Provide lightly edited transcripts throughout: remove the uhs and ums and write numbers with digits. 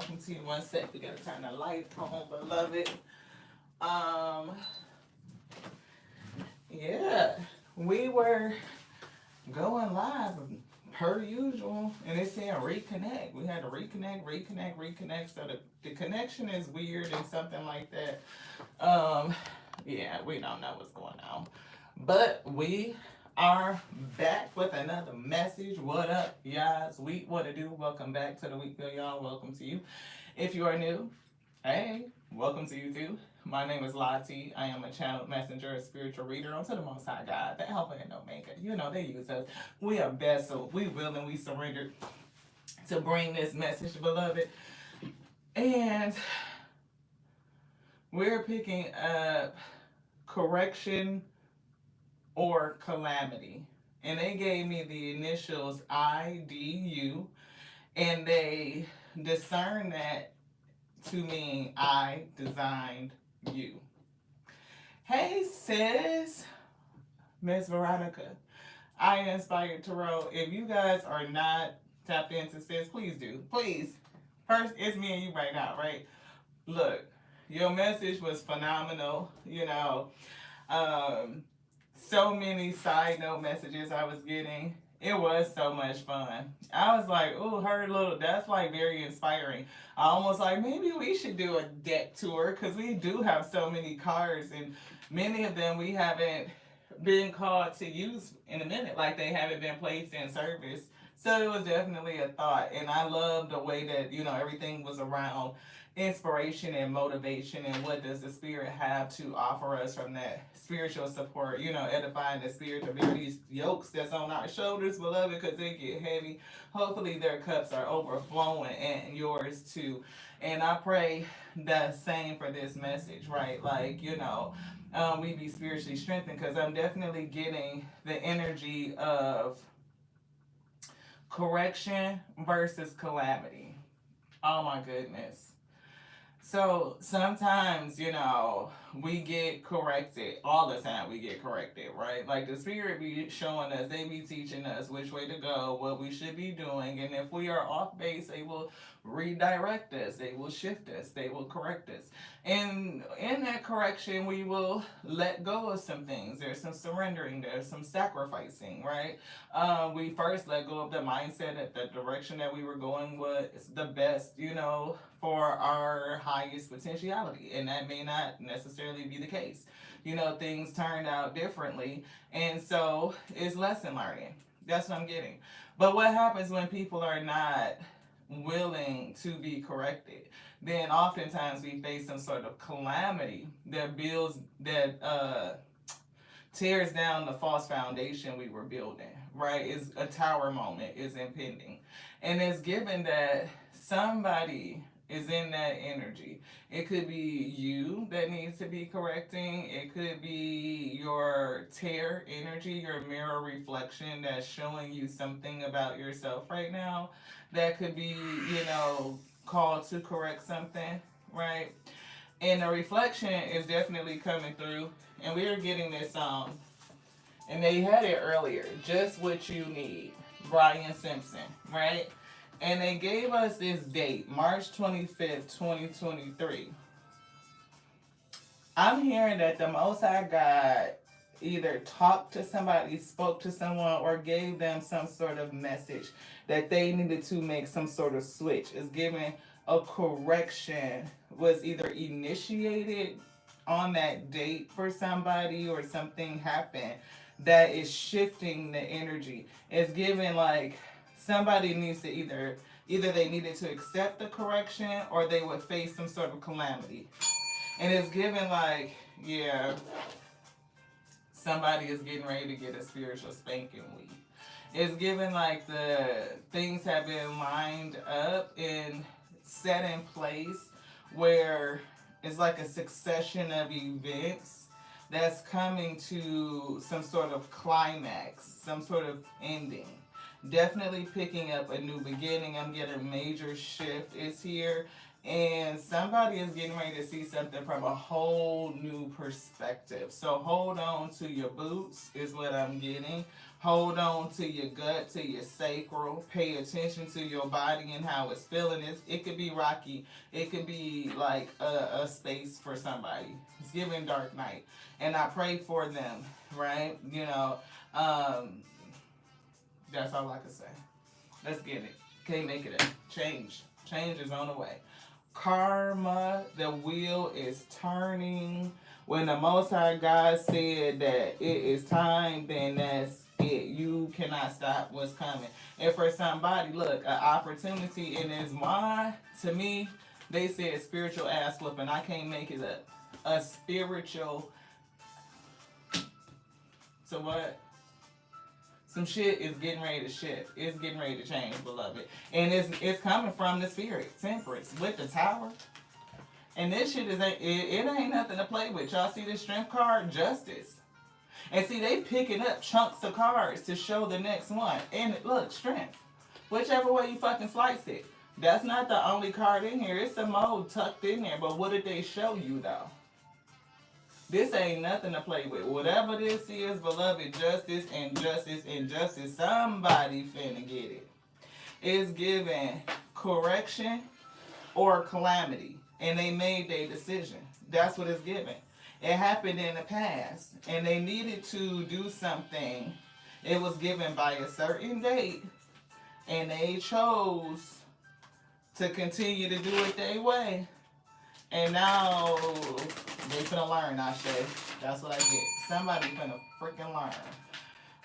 welcome to you. One sec, we gotta turn the light on, beloved. Um, yeah, we were going live per usual, and it's saying reconnect. We had to reconnect. So the connection is weird and something like that. Um, yeah, we don't know what's going on, but we are back with another message. What up, guys? What to do? Welcome back to the Weekville, y'all. Welcome to you. If you are new, hey, welcome to you too. My name is Lottie. I am a channel messenger, a spiritual reader unto the Most High God, the Alpha and Omega. You know, they use us. We are vessels. We will and we surrendered to bring this message, beloved. And we're picking up correction or calamity. And they gave me the initials IDU, and they discern that to mean I designed you. Hey sis, Miss Veronica, I Inspired Tarot. If you guys are not tapped into sis, please do. Please. First, it's me and you right now, right? Look, your message was phenomenal. So many side note messages I was getting. It was so much fun. I was like, ooh, that's like very inspiring. I almost like, maybe we should do a deck tour because we do have so many cards and many of them we haven't been called to use in a minute, like they haven't been placed in service. So it was definitely a thought, and I love the way that everything was around inspiration and motivation, and what does the spirit have to offer us from that spiritual support, edifying the spirit to bear these yokes that's on our shoulders, beloved, because they get heavy. Hopefully their cups are overflowing, and yours too. And I pray the same for this message, right? Like, we be spiritually strengthened, because I'm definitely getting the energy of correction versus calamity. Oh my goodness. So sometimes, we get corrected. All the time we get corrected, right? Like the spirit be showing us, they be teaching us which way to go, what we should be doing. And if we are off base, they will redirect us, they will shift us, they will correct us. And in that correction, we will let go of some things. There's some surrendering, there's some sacrificing, right? We first let go of the mindset that the direction that we were going was the best, for our highest potentiality. And that may not necessarily be the case. Things turned out differently. And so it's lesson learning. That's what I'm getting. But what happens when people are not willing to be corrected? Then oftentimes we face some sort of calamity that tears down the false foundation we were building, right? It's a tower moment is impending. And it's given that somebody is in that energy. It could be you that needs to be correcting. It could be your tear energy, your mirror reflection that's showing you something about yourself right now. That could be, called to correct something, right? And the reflection is definitely coming through. And we are getting this song. And they had it earlier. Just What You Need. Brian Simpson, right? And they gave us this date, March 25th, 2023. I'm hearing that the Most High God either talked to somebody, spoke to someone, or gave them some sort of message that they needed to make some sort of switch. It's giving a correction was either initiated on that date for somebody, or something happened that is shifting the energy. It's giving like somebody needs to either they needed to accept the correction, or they would face some sort of calamity. And it's given like, yeah, somebody is getting ready to get a spiritual spanking week. It's given like the things have been lined up and set in place, where it's like a succession of events that's coming to some sort of climax, some sort of ending. Definitely picking up a new beginning. I'm getting a major shift is here. And somebody is getting ready to see something from a whole new perspective. So hold on to your boots is what I'm getting. Hold on to your gut, to your sacral. Pay attention to your body and how it's feeling. It could be rocky. It could be like a space for somebody. It's giving dark night. And I pray for them, right? Um, that's all I can say. Let's get it. Can't make it up. Change. Change is on the way. Karma, the wheel is turning. When the Most High God said that it is time, then that's it. You cannot stop what's coming. And for somebody, look, an opportunity, and it's why, to me, they said spiritual ass whooping. I can't make it up. A spiritual. So what? Some shit is getting ready to shift. It's getting ready to change, beloved. And it's coming from the spirit. Temperance with the tower. And this shit it ain't nothing to play with. Y'all see this strength card? Justice. And see, they picking up chunks of cards to show the next one. And look, strength. Whichever way you fucking slice it. That's not the only card in here. It's a mode tucked in there. But what did they show you, though? This ain't nothing to play with. Whatever this is, beloved, justice and justice and justice, somebody finna get it. It's given correction or calamity. And they made their decision. That's what it's given. It happened in the past. And they needed to do something. It was given by a certain date. And they chose to continue to do it their way. And now they finna learn, I say. That's what I get. Somebody finna freaking learn.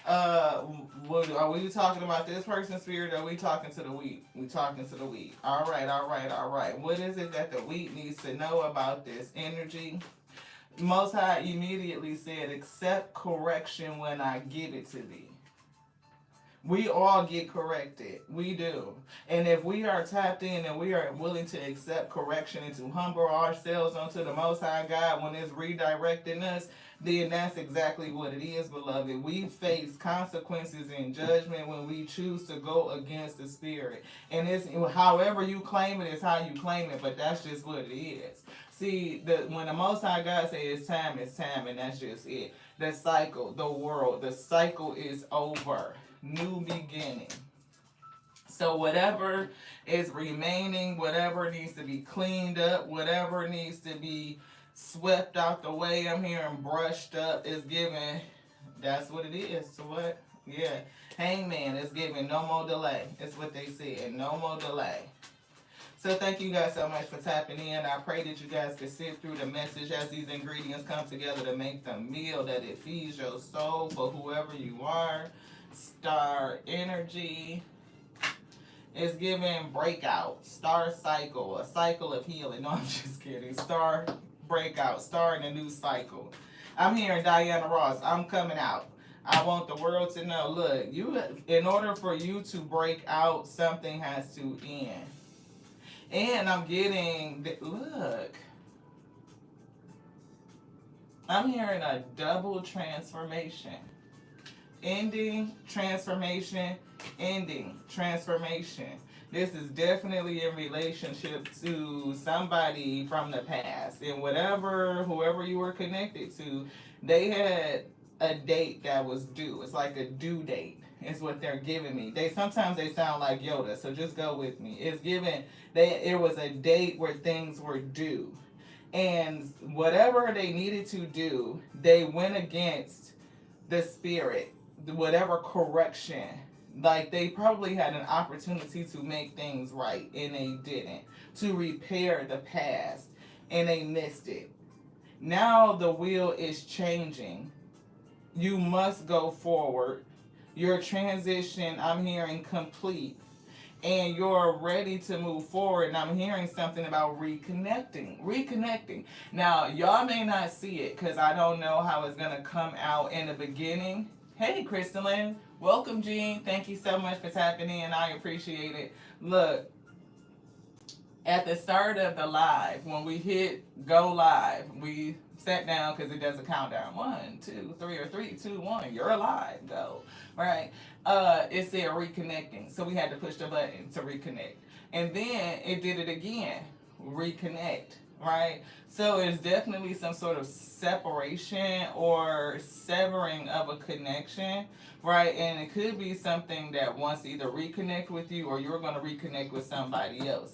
Are we talking about this person's spirit, or are we talking to the wheat? We talking to the wheat. All right. What is it that the wheat needs to know about this energy? Most High immediately said, accept correction when I give it to thee. We all get corrected. We do. And if we are tapped in and we are willing to accept correction and to humble ourselves unto the Most High God when it's redirecting us, then that's exactly what it is, beloved. We face consequences and judgment when we choose to go against the spirit. And it's however you claim it is how you claim it, but that's just what it is. See, when the Most High God says it's time, and that's just it. The cycle, the cycle is over. New beginning. So whatever is remaining, whatever needs to be cleaned up, whatever needs to be swept out the way, I'm hearing brushed up, is given. That's what it is. So what? Yeah. Hangman is given no more delay. That's what they said. No more delay. So thank you guys so much for tapping in. I pray that you guys can sit through the message as these ingredients come together to make the meal, that it feeds your soul for whoever you are. Star energy is giving breakout, star cycle, a cycle of healing. No, I'm just kidding. Star breakout, starting a new cycle. I'm hearing Diana Ross. I'm coming out. I want the world to know. Look, in order for you to break out, something has to end. And I'm getting, look, I'm hearing a double transformation. Ending, transformation, ending, transformation. This is definitely in relationship to somebody from the past. And whoever you were connected to, they had a date that was due. It's like a due date. Is what they're giving me. Sometimes they sound like Yoda, so just go with me. It's given, it was a date where things were due. And whatever they needed to do, they went against the spirit. Whatever correction, like they probably had an opportunity to make things right and they didn't, to repair the past, and they missed it. Now the wheel is changing. You must go forward. Your transition, I'm hearing, complete, and you're ready to move forward. And I'm hearing something about reconnecting. Now y'all may not see it because I don't know how it's gonna come out in the beginning. Hey, Crystalline. Welcome, Jean. Thank you so much for tapping in. I appreciate it. Look, at the start of the live, when we hit go live, we sat down because it does a countdown. 1, 2, 3, or 3, 2, 1. You're alive. Go. Right? It said reconnecting. So we had to push the button to reconnect. And then it did it again. Reconnect. right? So it's definitely some sort of separation or severing of a connection, right? And it could be something that wants to either reconnect with you or you're going to reconnect with somebody else.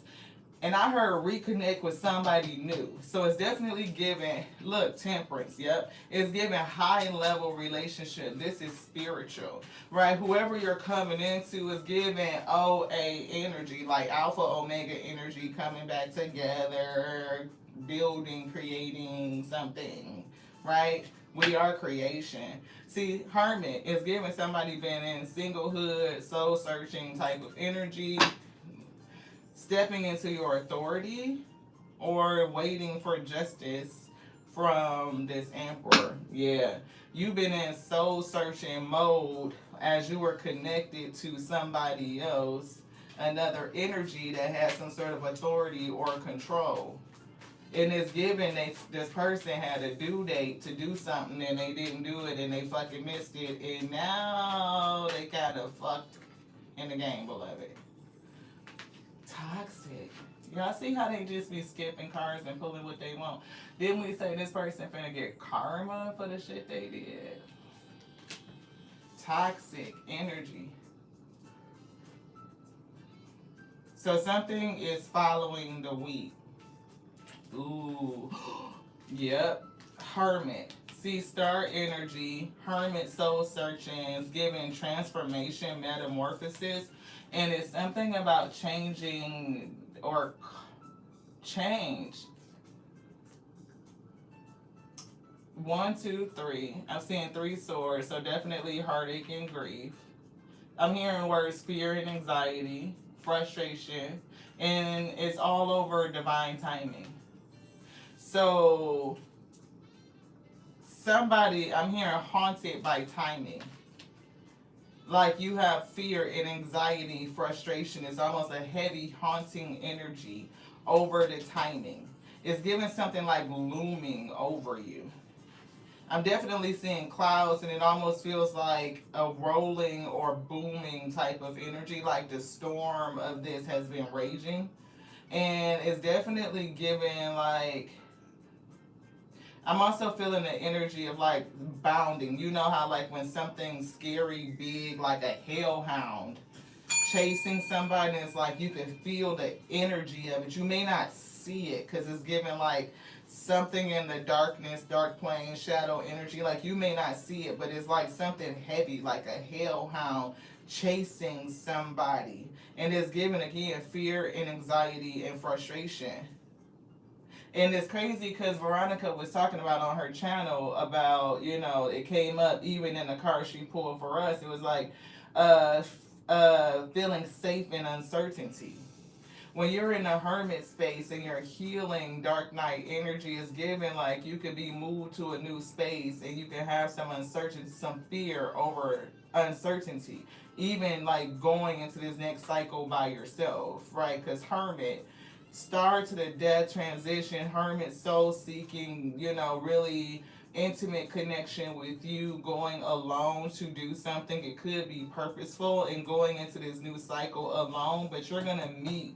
And I heard reconnect with somebody new. So it's definitely giving, look, temperance, yep. It's giving high level relationship. This is spiritual, right? Whoever you're coming into is giving OA energy, like alpha omega energy coming back together, building, creating something, right? We are creation. See, hermit is giving somebody been in singlehood, soul searching type of energy, stepping into your authority or waiting for justice from this emperor. Yeah. You've been in soul searching mode as you were connected to somebody else, another energy that has some sort of authority or control. And it's given this person had a due date to do something and they didn't do it and they fucking missed it and now they kind of fucked in the game, beloved. Toxic. Y'all see how they just be skipping cards and pulling what they want? Didn't we say this person finna get karma for the shit they did? Toxic energy. So something is following the wheat. Ooh. Yep. Hermit. See, star energy, hermit soul searching, giving transformation, metamorphosis. And it's something about changing or change. 1, 2, 3. I'm seeing 3 swords, so definitely heartache and grief. I'm hearing words fear and anxiety, frustration, and it's all over divine timing. So somebody, I'm hearing haunted by timing. Like you have fear and anxiety, frustration. It's almost a heavy, haunting energy over the timing. It's giving something like looming over you. I'm definitely seeing clouds, and it almost feels like a rolling or booming type of energy, like the storm of this has been raging. And it's definitely giving like, I'm also feeling the energy of like bounding. You know how like when something's scary, big, like a hellhound chasing somebody, and it's like you can feel the energy of it. You may not see it because it's giving like something in the darkness, dark plane, shadow energy. Like you may not see it, but it's like something heavy, like a hellhound chasing somebody. And it's giving again fear and anxiety and frustration. And it's crazy because Veronica was talking about on her channel about, you know, it came up even in the card she pulled for us. It was like feeling safe in uncertainty. When you're in a hermit space and you're healing, dark night energy is given like you could be moved to a new space and you can have some uncertainty, some fear over uncertainty. Even like going into this next cycle by yourself, right? Because hermit, star to the death transition, hermit soul seeking, you know, really intimate connection with you, going alone to do something. It could be purposeful and going into this new cycle alone, but you're going to meet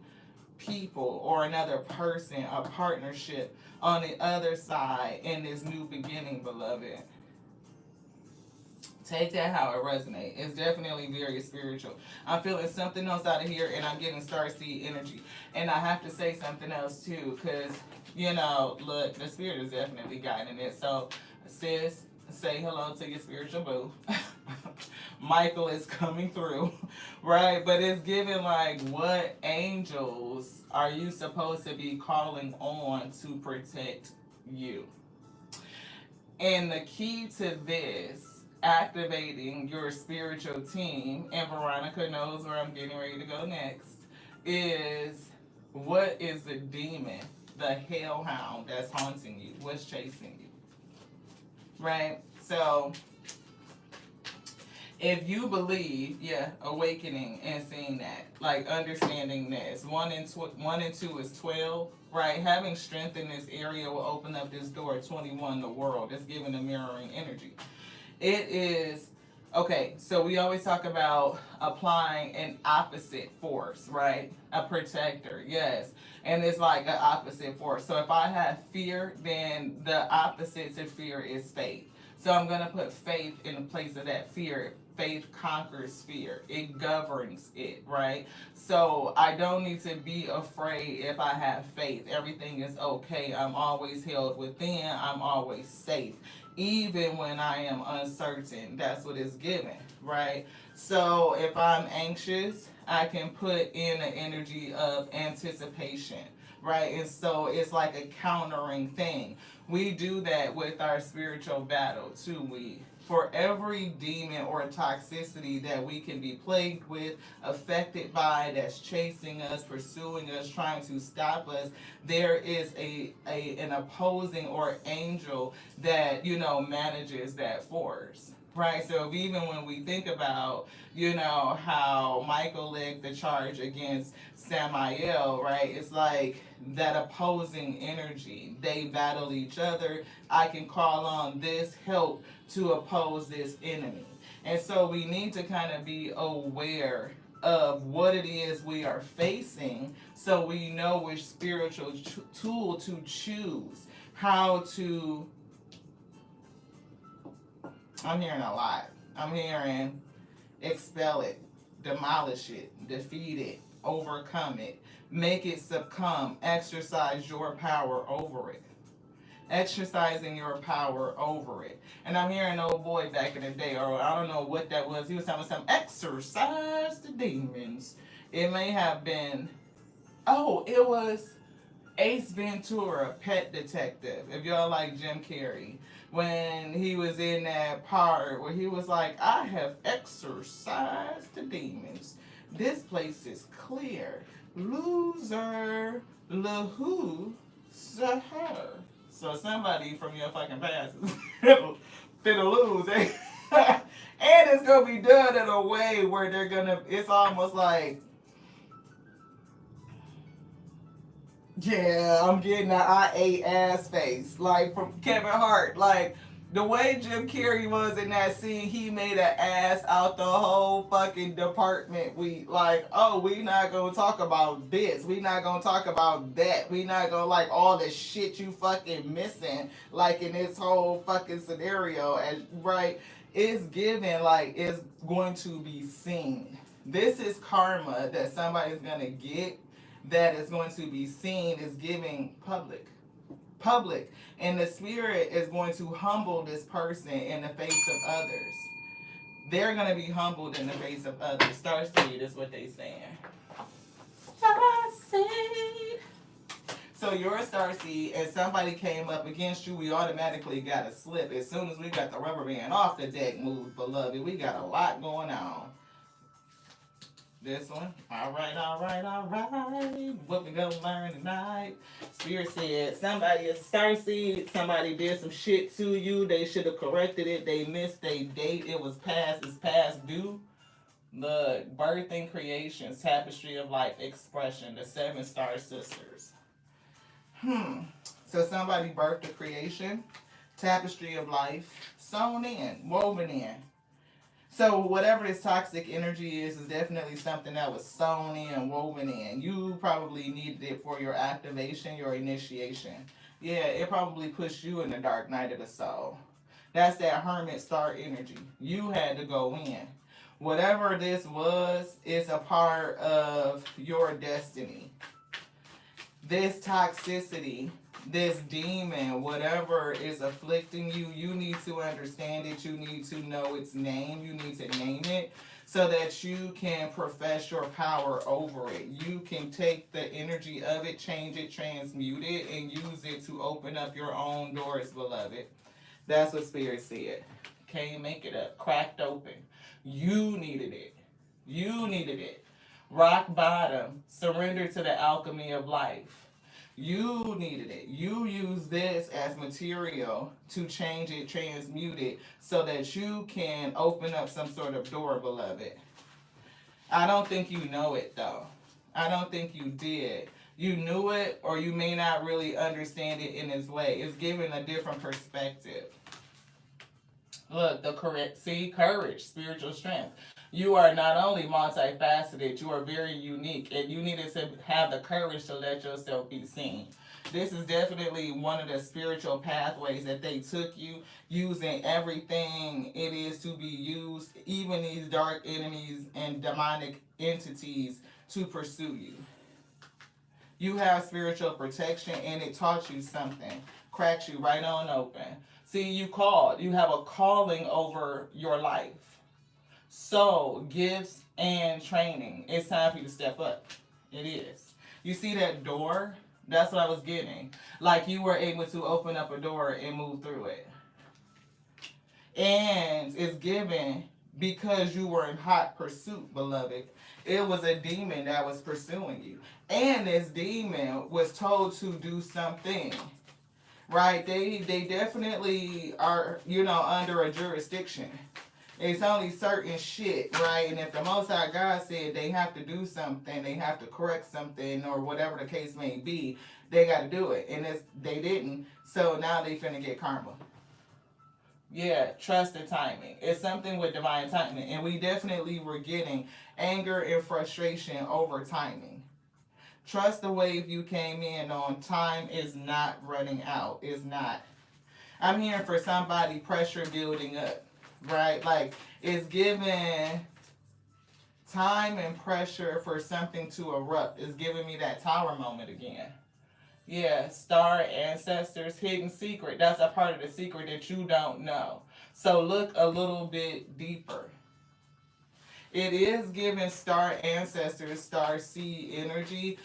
people or another person, a partnership on the other side in this new beginning, beloved. Take that how it resonates. It's definitely very spiritual. I'm feeling something else out of here, and I'm getting starseed energy. And I have to say something else too, because you know, look, the spirit is definitely guiding it. So, sis, say hello to your spiritual boo. Michael is coming through, right? But it's giving like, what angels are you supposed to be calling on to protect you? And the key to this, activating your spiritual team, and Veronica knows where I'm getting ready to go next, is what is the demon, the hellhound that's haunting you? What's chasing you? Right? So, if you believe, yeah, awakening and seeing that, like understanding this, 1 and 2 is 12, right? Having strength in this area will open up this door. 21, the world. It's giving a mirroring energy. It is Okay, so we always talk about applying an opposite force, right? A protector, yes. And it's like an opposite force. So if I have fear, then the opposite to fear is faith. So I'm going to put faith in the place of that fear. Faith conquers fear, it governs it, right? So I don't need to be afraid if I have faith. Everything is okay. I'm always held within, I'm always safe even when I am uncertain. That's what it's given, right? So if I'm anxious, I can put in an energy of anticipation, right? And so it's like a countering thing. We do that with our spiritual battle too. We for every demon or toxicity that we can be plagued with, affected by, that's chasing us, pursuing us, trying to stop us, there is an opposing or angel that manages that force, right? So even when we think about how Michael led the charge against Samael, right? It's like that opposing energy, they battle each other. I can call on this help to oppose this enemy. And so we need to kind of be aware of what it is we are facing so we know which spiritual tool to choose, how to. I'm hearing a lot. I'm hearing expel it, demolish it, defeat it, overcome it, make it succumb, exercise your power over it. Exercising your power over it. And I'm hearing an old boy back in the day, or I don't know what that was. He was telling me some exercise the demons. It may have been, oh, it was Ace Ventura, Pet Detective. If y'all like Jim Carrey, when he was in that part where he was like, I have exorcised the demons. This place is clear. Loser, lahoo, her. So somebody from your fucking past is finna lose, eh? And it's gonna be done in a way where they're gonna, it's almost like, yeah, I'm getting an I ate ass face, like from Kevin Hart. Like, the way Jim Carrey was in that scene, he made an ass out the whole fucking department. We like, oh, we not gonna talk about this. We not gonna talk about that. We not gonna like all the shit you fucking missing, like in this whole fucking scenario. As right, it's given like it's going to be seen. This is karma that somebody's gonna get, that is going to be seen, is giving public, and the spirit is going to humble this person in the face of others. They're going to be humbled in the face of others. Starseed is what they saying. Starseed. So you're a starseed, and somebody came up against you, we automatically got to slip. As soon as we got the rubber band off the deck move, beloved, we got a lot going on. This one. All right, all right, all right. What we gonna learn tonight? Spirit said somebody is a starseed. Somebody did some shit to you. They should have corrected it. They missed their date. It was past. It's past due. The birth and creations, tapestry of life, expression, the 7 star sisters. So somebody birthed a creation, tapestry of life, sewn in, woven in. So whatever this toxic energy is definitely something that was sewn in, woven in. You probably needed it for your activation, your initiation. Yeah, it probably pushed you in the dark night of the soul. That's that hermit star energy. You had to go in. Whatever this was, is a part of your destiny. This toxicity, this demon, whatever is afflicting you, you need to understand it. You need to know its name. You need to name it so that you can profess your power over it. You can take the energy of it, change it, transmute it, and use it to open up your own doors, beloved. That's what Spirit said. Can't make it up. Cracked open. You needed it. You needed it. Rock bottom. Surrender to the alchemy of life. You needed it. You use this as material to change it, transmute it, so that you can open up some sort of door, beloved. I don't think you know it, though. I don't think you did. You knew it, or you may not really understand it in its way. It's giving a different perspective. Look, the correct, see, courage, spiritual strength. You are not only multifaceted, you are very unique, and you needed to have the courage to let yourself be seen. This is definitely one of the spiritual pathways that they took you, using everything it is to be used, even these dark enemies and demonic entities, to pursue you. You have spiritual protection, and it taught you something, cracked you right on open. See, you called. You have a calling over your life. So, gifts and training. It's time for you to step up. It is. You see that door? That's what I was getting. Like you were able to open up a door and move through it. And it's given because you were in hot pursuit, beloved. It was a demon that was pursuing you. And this demon was told to do something. Right? They definitely are, under a jurisdiction. It's only certain shit, right? And if the Most High God said they have to do something, they have to correct something, or whatever the case may be, they got to do it. And they didn't, so now they finna get karma. Yeah, trust the timing. It's something with divine timing. And we definitely were getting anger and frustration over timing. Trust the wave you came in on. Time is not running out. It's not. I'm hearing for somebody pressure building up, right? Like it's giving time and pressure for something to erupt. It's giving me that tower moment again. Yeah, star ancestors, hidden secret. That's a part of the secret that you don't know. So look a little bit deeper. It is giving star ancestors, star seed energy.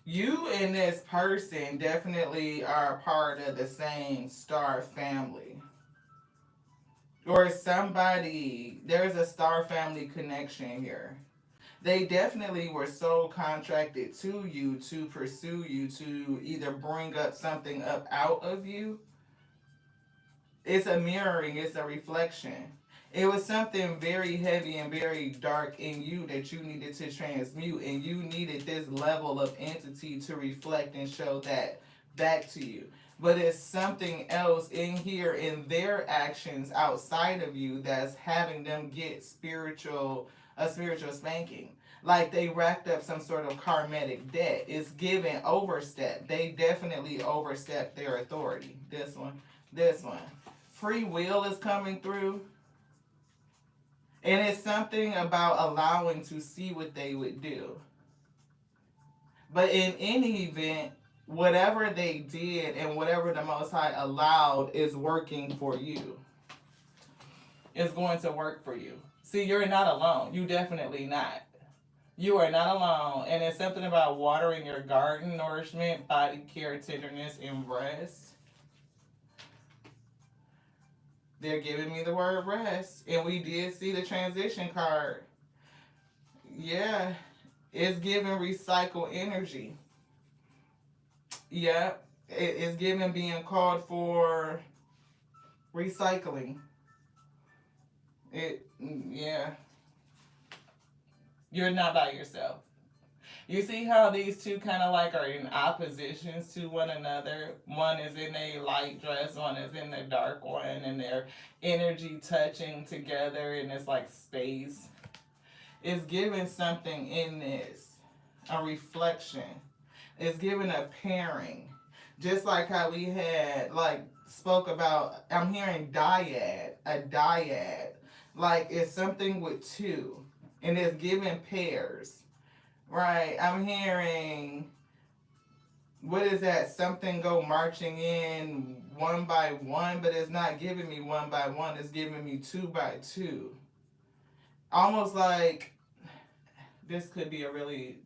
You and this person definitely are part of the same star family. Or somebody, there's a star family connection here. They definitely were so contracted to you to pursue you, to either bring up something up out of you. It's a mirroring, it's a reflection. It was something very heavy and very dark in you that you needed to transmute, and you needed this level of entity to reflect and show that back to you. But it's something else in here in their actions outside of you that's having them get a spiritual spanking. Like they racked up some sort of karmatic debt. It's given overstep. They definitely overstepped their authority. This one. Free will is coming through. And it's something about allowing to see what they would do. But in any event, whatever they did and whatever the Most High allowed is working for you. It's going to work for you. See, you're not alone. You definitely not. You are not alone. And it's something about watering your garden, nourishment, body care, tenderness, and rest. They're giving me the word rest. And we did see the transition card. Yeah. It's giving recycle energy. Yeah. It's giving being called for recycling. Yeah. You're not by yourself. You see how these two kind of like are in oppositions to one another? One is in a light dress, one is in the dark one, and their energy touching together, and it's like space. It's giving something in this, a reflection. It's giving a pairing. Just like how we had, like, spoke about, I'm hearing dyad, a dyad. Like, it's something with two, and it's giving pairs. Right, I'm hearing, what is that? Something go marching in one by one, but it's not giving me one by one, it's giving me two by two. Almost like, this could be a really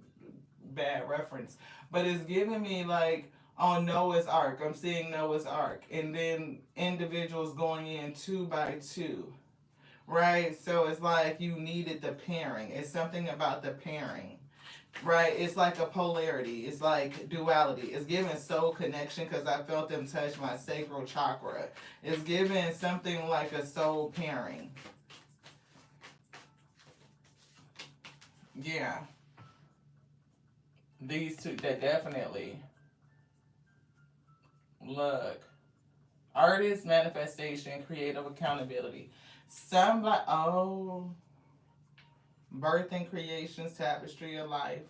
bad reference, but it's giving me like on Noah's Ark. I'm seeing Noah's Ark, and then individuals going in two by two. Right, so it's like you needed the pairing. It's something about the pairing. Right, it's like a polarity. It's like duality. It's giving soul connection because I felt them touch my sacral chakra. It's giving something like a soul pairing. Yeah. These two, that definitely, look, artist, manifestation, creative accountability. Somebody, oh, birth and creations, tapestry of life.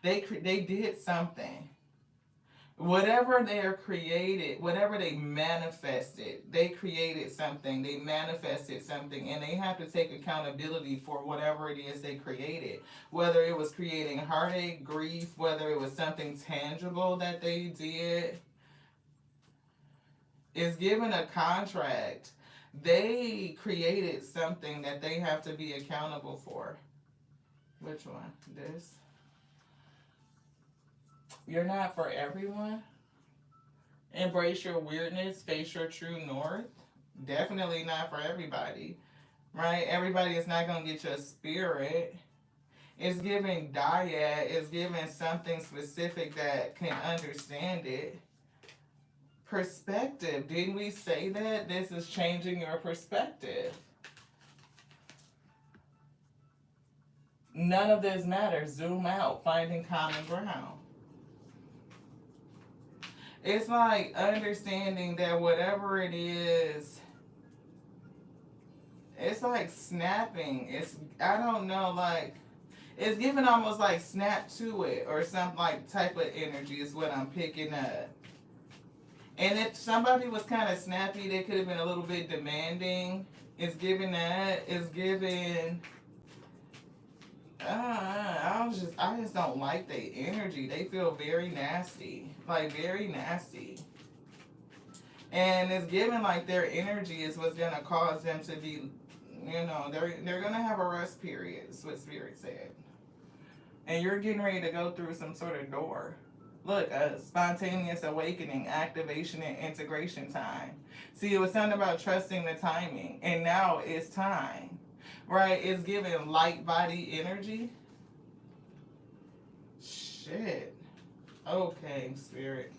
They did something. Whatever they are created, whatever they manifested, they created something, they manifested something, and they have to take accountability for whatever it is they created. Whether it was creating heartache, grief, whether it was something tangible that they did, is given a contract. They created something that they have to be accountable for. Which one? This? You're not for everyone. Embrace your weirdness, face your true north. Definitely not for everybody, right? Everybody is not going to get your spirit. It's giving dyad, it's giving something specific that can understand it. Perspective. Didn't we say that? This is changing your perspective. None of this matters. Zoom out, finding common ground. It's like understanding that whatever it is, it's like snapping. It's, I don't know, like, it's giving almost like snap to it or some like type of energy is what I'm picking up. And if somebody was kind of snappy, they could have been a little bit demanding. It's giving that. It's giving. I just don't like their energy. They feel very nasty, like very nasty. And it's given like their energy is what's gonna cause them to be, they're gonna have a rest period. Is what Spirit said. And you're getting ready to go through some sort of door. Look, a spontaneous awakening, activation, and integration time. See, it was something about trusting the timing, and now it's time. Right? It's giving light body energy. Shit. Okay, Spirit.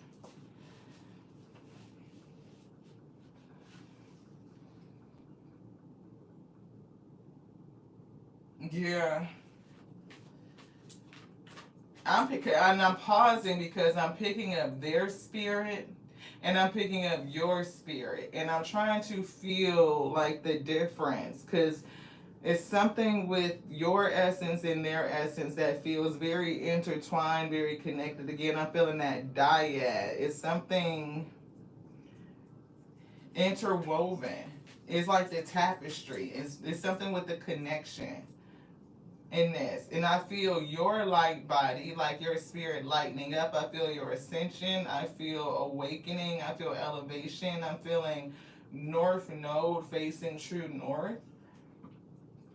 Yeah. I'm pausing because I'm picking up their spirit and I'm picking up your spirit, and I'm trying to feel like the difference, because it's something with your essence and their essence that feels very intertwined, very connected. Again, I'm feeling that dyad. It's something interwoven. It's like the tapestry. It's something with the connection in this. And I feel your light body, like your spirit lightening up. I feel your ascension. I feel awakening. I feel elevation. I'm feeling north node facing true north.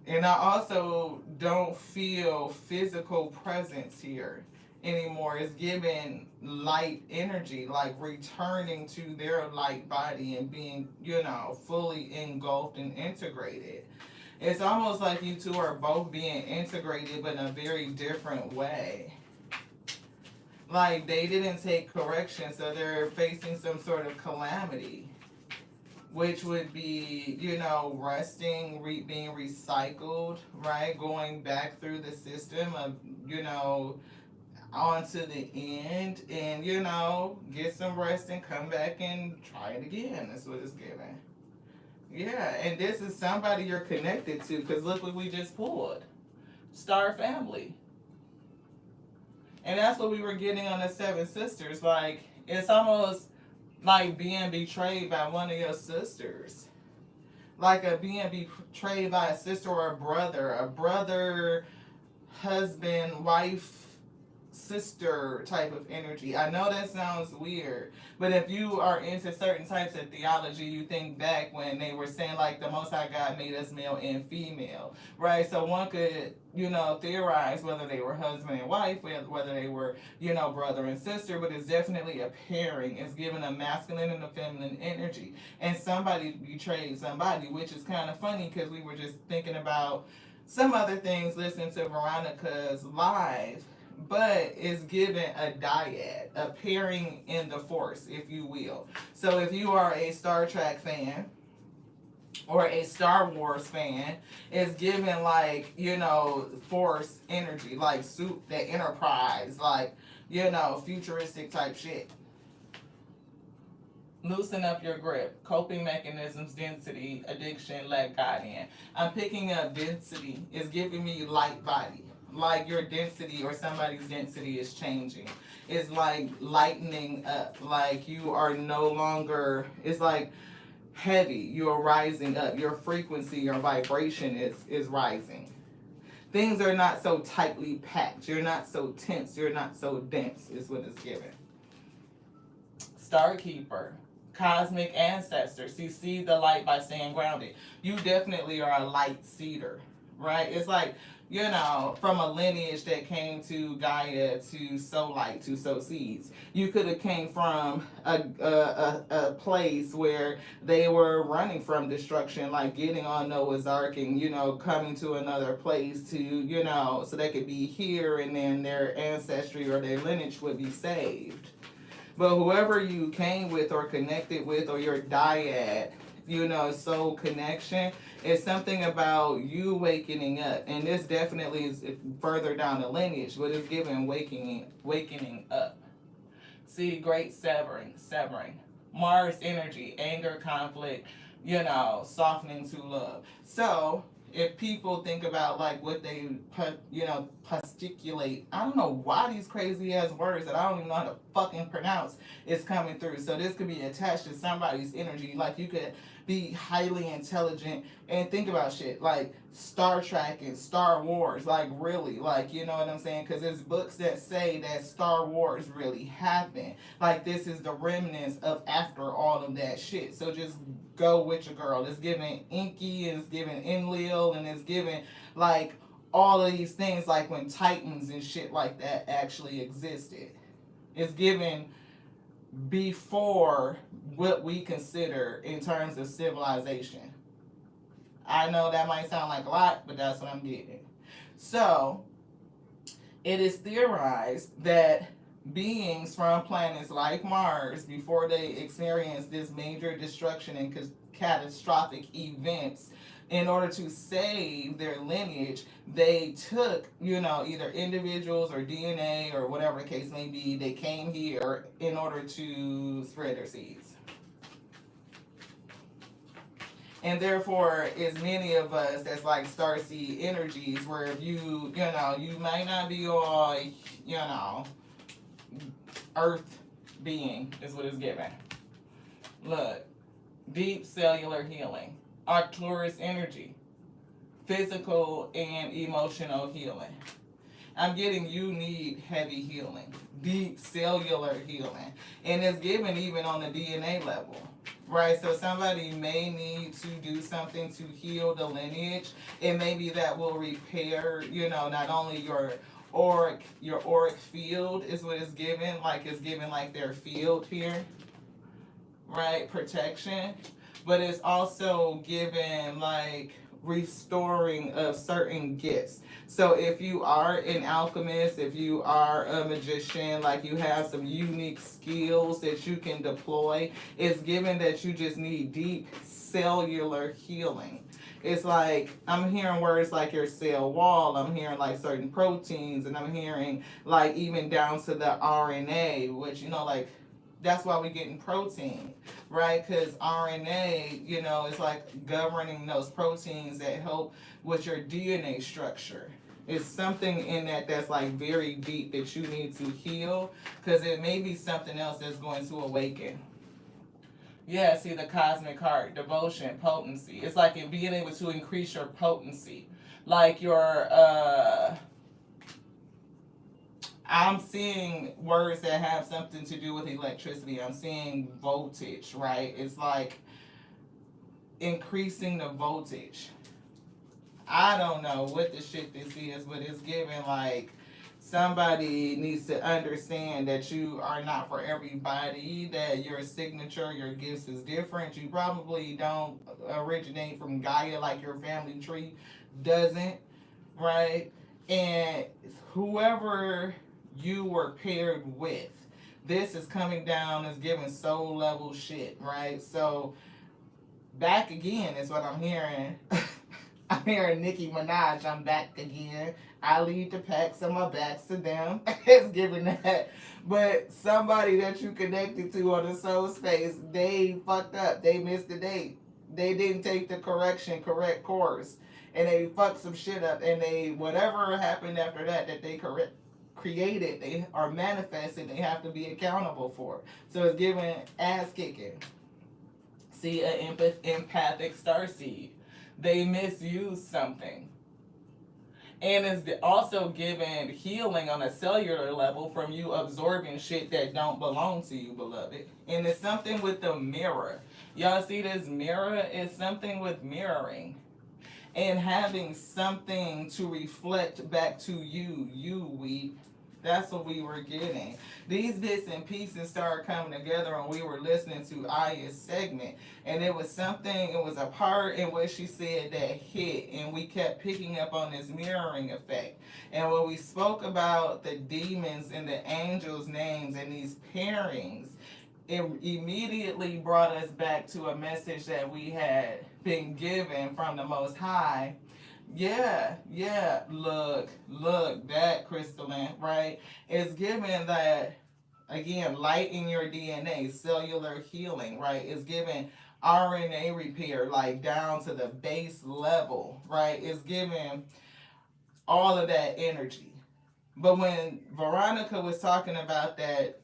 And I also don't feel physical presence here anymore. It's giving light energy, like returning to their light body and being, fully engulfed and integrated. It's almost like you two are both being integrated, but in a very different way. Like they didn't take correction, so they're facing some sort of calamity, which would be, resting, being recycled, right? Going back through the system of, on to the end and, get some rest and come back and try it again. That's what it's giving. Yeah, and this is somebody you're connected to, because look what we just pulled. Star family. And that's what we were getting on the Seven Sisters. Like, it's almost like being betrayed by one of your sisters. Like being betrayed by a sister or a brother, husband, wife, sister type of energy. I know that sounds weird, but if you are into certain types of theology, you think back when they were saying like the Most High God made us male and female, right? So one could, theorize whether they were husband and wife, whether they were, brother and sister, but it's definitely a pairing. It's given a masculine and a feminine energy. And somebody betrayed somebody, which is kind of funny because we were just thinking about some other things listening to Veronica's live. But it's given a dyad, a pairing in the force, if you will. So if you are a Star Trek fan, or a Star Wars fan is given like, force energy, like suit the Enterprise, like, futuristic type shit. Loosen up your grip. Coping mechanisms, density, addiction, let God in. I'm picking up density. It's giving me light body. Like your density or somebody's density is changing. It's like lightening up. Like you are no longer, it's like heavy. You're rising up. Your frequency, your vibration is rising. Things are not so tightly packed. You're not so tense. You're not so dense, is what it's given. Star Keeper, cosmic ancestor. See the light by staying grounded. You definitely are a light seeder, right? It's like, from a lineage that came to Gaia to sow light, to sow seeds. You could have came from a place where they were running from destruction, like getting on Noah's Ark and, coming to another place to, so they could be here and then their ancestry or their lineage would be saved. But whoever you came with or connected with or your dyad, soul connection, is something about you wakening up. And this definitely is further down the lineage, but it's given wakening up. See, great severing. Mars energy, anger, conflict, softening to love. So if people think about like what they gesticulate, I don't know why these crazy ass words that I don't even know how to fucking pronounce is coming through. So this could be attached to somebody's energy. Like you could be highly intelligent and think about shit like Star Trek and Star Wars, like really, like, you know what I'm saying? Because there's books that say that Star Wars really happened. Like this is the remnants of after all of that shit. So just go with your girl. It's given Inky and it's given Enlil and it's given like all of these things, like when Titans and shit like that actually existed. It's given before what we consider in terms of civilization. I know that might sound like a lot, but that's what I'm getting. So, it is theorized that beings from planets like Mars, before they experience this major destruction and catastrophic events, in order to save their lineage, they took, either individuals or DNA or whatever the case may be, they came here in order to spread their seeds. And therefore, as many of us that's like starseed energies, where if you might not be all, earth being, is what it's given. Look, deep cellular healing. Arcturus energy, physical and emotional healing. I'm getting you need heavy healing, deep cellular healing, and it's given even on the DNA level, right? So somebody may need to do something to heal the lineage, and maybe that will repair, not only your auric field is what it's given, like it's given like their field here, right? Protection. But it's also given like restoring of certain gifts. So if you are an alchemist, if you are a magician, like you have some unique skills that you can deploy, it's given that you just need deep cellular healing. It's like I'm hearing words like your cell wall, I'm hearing like certain proteins, and I'm hearing like even down to the RNA, which like that's why we're getting protein, right? Because RNA, is like governing those proteins that help with your DNA structure. It's something in that that's like very deep that you need to heal, because it may be something else that's going to awaken. Yeah, see the cosmic heart, devotion, potency. It's like in being able to increase your potency. Like your I'm seeing words that have something to do with electricity. I'm seeing voltage, right? It's like increasing the voltage. I don't know what the shit this is, but it's giving like somebody needs to understand that you are not for everybody, that your signature, your gifts is different. You probably don't originate from Gaia like your family tree doesn't, right? And whoever you were paired with, this is coming down as giving soul level shit, right? So Back again is what I'm hearing. I'm hearing Nicki Minaj, I'm back again. I lead the pack, so my back's to them. It's giving that. But somebody that you connected to on the soul space, they fucked up. They missed the date. They didn't take the correct course. And they fucked some shit up. And they, whatever happened after that, that they created, they are manifesting, they have to be accountable for. So it's giving ass kicking. See, an empathic starseed. They misuse something. And it's also given healing on a cellular level from you absorbing shit that don't belong to you, beloved. And it's something with the mirror. Y'all see this mirror? It's something with mirroring. And having something to reflect back to you, weep. That's what we were getting. These bits and pieces started coming together when we were listening to Aya's segment. And it was something, it was a part in what she said that hit. And we kept picking up on this mirroring effect. And when we spoke about the demons and the angels' names and these pairings, it immediately brought us back to a message that we had been given from the Most High. Yeah, look, that crystalline, right? It's given that, again, light in your DNA, cellular healing, right? It's given RNA repair, like down to the base level, right? It's given all of that energy. But when Veronica was talking about that,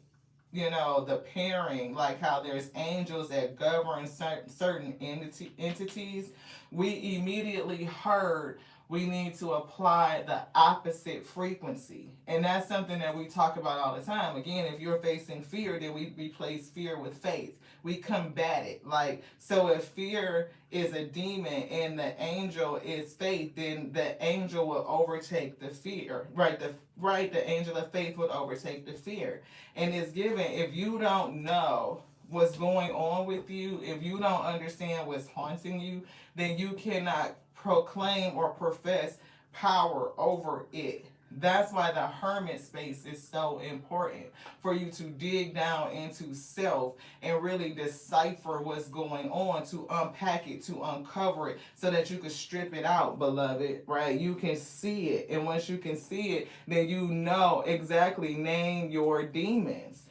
the pairing, like how there's angels that govern certain entities, we immediately heard we need to apply the opposite frequency. And that's something that we talk about all the time. Again, if you're facing fear, then we replace fear with faith. We combat it. Like, so if fear is a demon and the angel is faith, then the angel will overtake the fear. The angel of faith would overtake the fear. And it's given, if you don't know what's going on with you, if you don't understand what's haunting you, then you cannot proclaim or profess power over it. That's why the hermit space is so important, for you to dig down into self and really decipher what's going on, to unpack it, to uncover it, so that you can strip it out, beloved, right? You can see it. And once you can see it, then you know exactly, name your demons.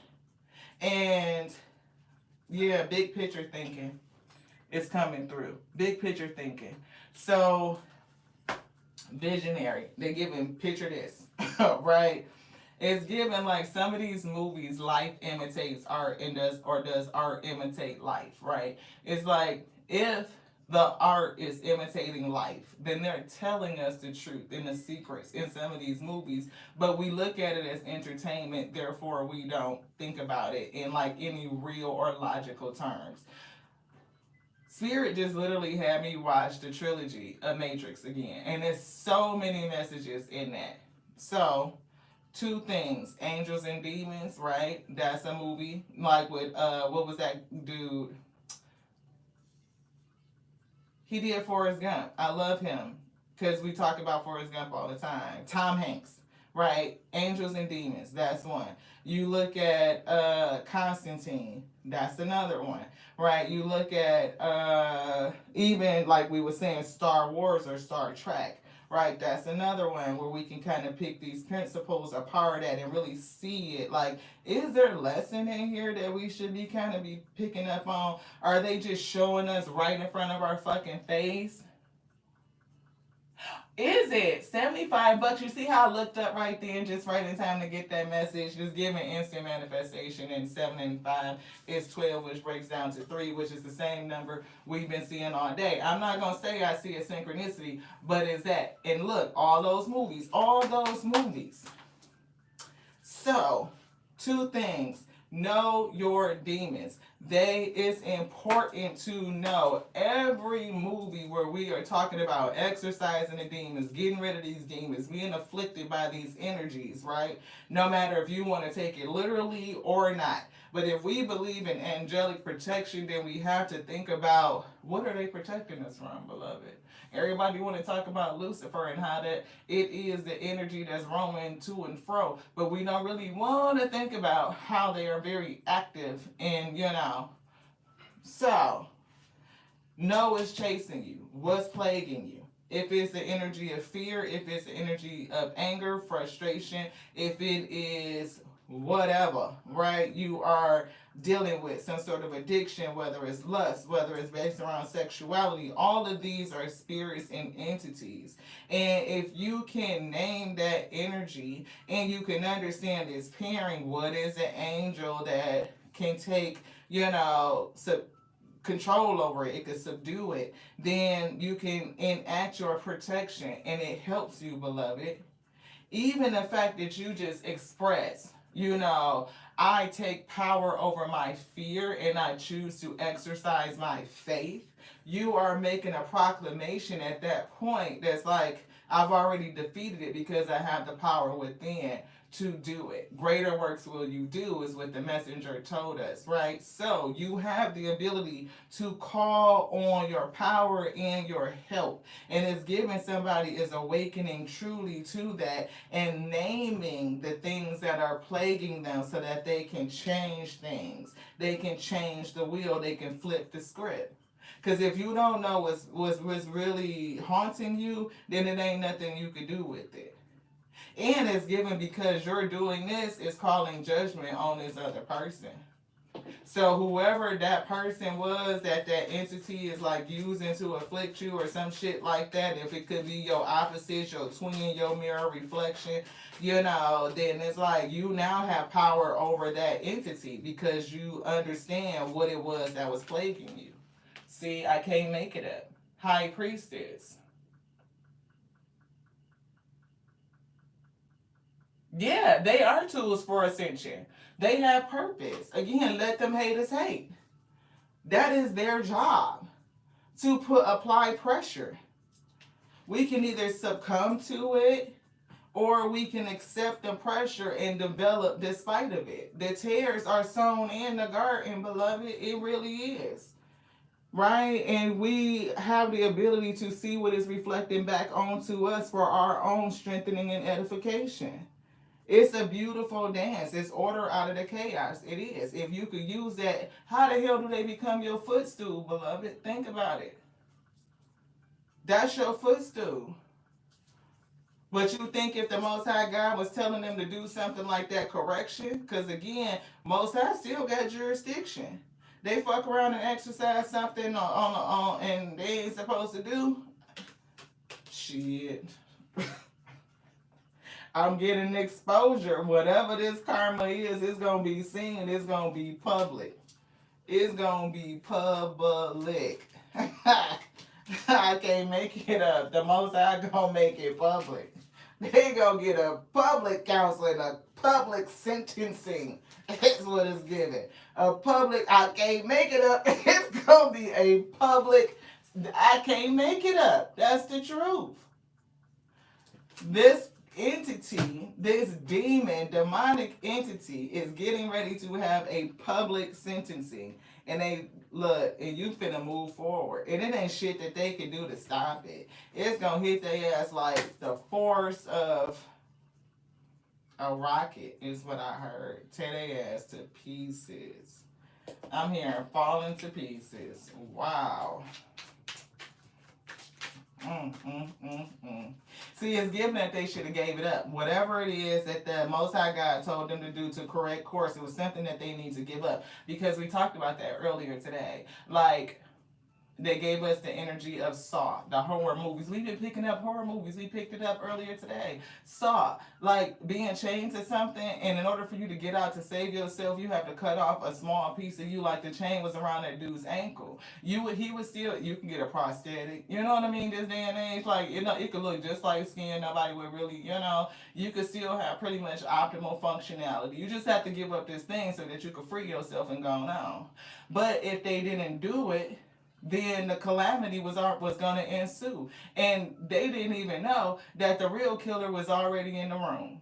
And yeah, big picture thinking is coming through. Big picture thinking. So, visionary. They're giving, picture this, right? It's given like some of these movies, life imitates art, and does art imitate life, right? It's like, if the art is imitating life, then they're telling us the truth and the secrets in some of these movies, but we look at it as entertainment, therefore we don't think about it in like any real or logical terms. Spirit just literally had me watch the trilogy of Matrix again. And there's so many messages in that. So, two things. Angels and Demons, right? That's a movie. Like with, what was that dude? He did Forrest Gump. I love him, because we talk about Forrest Gump all the time. Tom Hanks, right? Angels and Demons, that's one. You look at Constantine, that's another one, right? You look at even like we were saying, Star Wars or Star Trek, right? That's another one where we can kind of pick these principles apart at and really see it. Like, is there a lesson in here that we should be kind of be picking up on? Are they just showing us right in front of our fucking face? Is it $75? You see how I looked up right then, just right in time to get that message. Just giving instant manifestation, and 7 and 5 is 12, which breaks down to 3, which is the same number we've been seeing all day. I'm not gonna say I see a synchronicity, but it's that. And look, all those movies. So, two things. Know your demons. It's important to know every movie where we are talking about exercising the demons, getting rid of these demons, being afflicted by these energies, right? No matter if you want to take it literally or not. But if we believe in angelic protection, then we have to think about, what are they protecting us from, beloved? Everybody want to talk about Lucifer and how that it is the energy that's roaming to and fro, but we don't really want to think about how they are very active and, So, Know what's chasing you, what's plaguing you. If it's the energy of fear, if it's the energy of anger, frustration, if it is whatever, right? You are dealing with some sort of addiction, whether it's lust, whether it's based around sexuality. All of these are spirits and entities. And if you can name that energy and you can understand its pairing, what is an angel that can take, control over it, it can subdue it, then you can enact your protection and it helps you, beloved. Even the fact that you just express, I take power over my fear and I choose to exercise my faith. You are making a proclamation at that point that's like, I've already defeated it because I have the power within to do it. Greater works will you do is what the messenger told us, right? So you have the ability to call on your power and your help. And it's giving somebody is awakening truly to that and naming the things that are plaguing them so that they can change things. They can change the wheel. They can flip the script. Because if you don't know what's really haunting you, then it ain't nothing you can do with it. And it's given because you're doing this is calling judgment on this other person. So whoever that person was that entity is like using to afflict you or some shit like that, if it could be your opposite, your twin, your mirror reflection, then it's like you now have power over that entity because you understand what it was that was plaguing you. See, I can't make it up. High priestess. Yeah, they are tools for ascension. They have purpose. Again, let them haters hate. That is their job to apply pressure. We can either succumb to it or we can accept the pressure and develop despite of it. The tares are sown in the garden, beloved. It really is. Right? And we have the ability to see what is reflecting back onto us for our own strengthening and edification. It's a beautiful dance. It's order out of the chaos. It is. If you could use that, how the hell do they become your footstool, beloved? Think about it. That's your footstool. But you think if the Most High God was telling them to do something like that, correction? Because again, Most High still got jurisdiction. They fuck around and exercise something on and they ain't supposed to do. Shit. I'm getting exposure. Whatever this karma is, it's going to be seen. It's going to be public. It's going to be public. I can't make it up. The Most High going to make it public. They going to get a public counseling, a public sentencing. That's what it's given. A public, I can't make it up. It's going to be a public, I can't make it up. That's the truth. This entity, this demonic entity, is getting ready to have a public sentencing. And they look, and you finna move forward. And it ain't shit that they can do to stop it. It's gonna hit their ass like the force of a rocket, is what I heard. Tear their ass to pieces. I'm hearing falling to pieces. Wow. See, it's given that they should have gave it up. Whatever it is that the Most High God told them to do to correct course, it was something that they need to give up. Because we talked about that earlier today. Like, they gave us the energy of Saw, the horror movies. We've been picking up horror movies. We picked it up earlier today. Saw, like being chained to something, and in order for you to get out to save yourself, you have to cut off a small piece of you, like the chain was around that dude's ankle. He would still, you can get a prosthetic. You know what I mean? This day and age, like, it could look just like skin. Nobody would really, you could still have pretty much optimal functionality. You just have to give up this thing so that you could free yourself and go on. But if they didn't do it, then the calamity was going to ensue. And they didn't even know that the real killer was already in the room,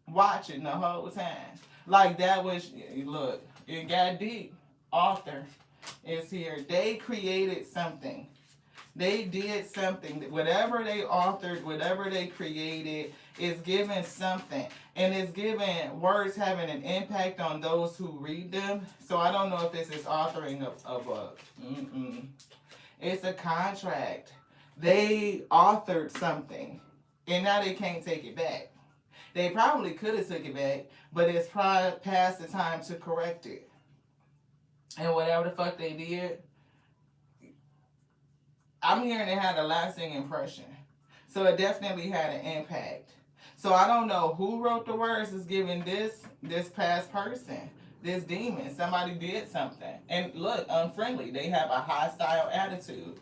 watching the whole time. Like, that was, look, it got deep. Author is here. They created something. They did something. Whatever they authored, whatever they created, is giving something. And it's giving words having an impact on those who read them. So I don't know if this is authoring a book. It's a contract. They authored something, and now they can't take it back. They probably could have took it back, but it's past the time to correct it. And whatever the fuck they did, I'm hearing it had a lasting impression. So it definitely had an impact. So I don't know who wrote the words is giving this past person, this demon. Somebody did something. And look, unfriendly. They have a hostile attitude.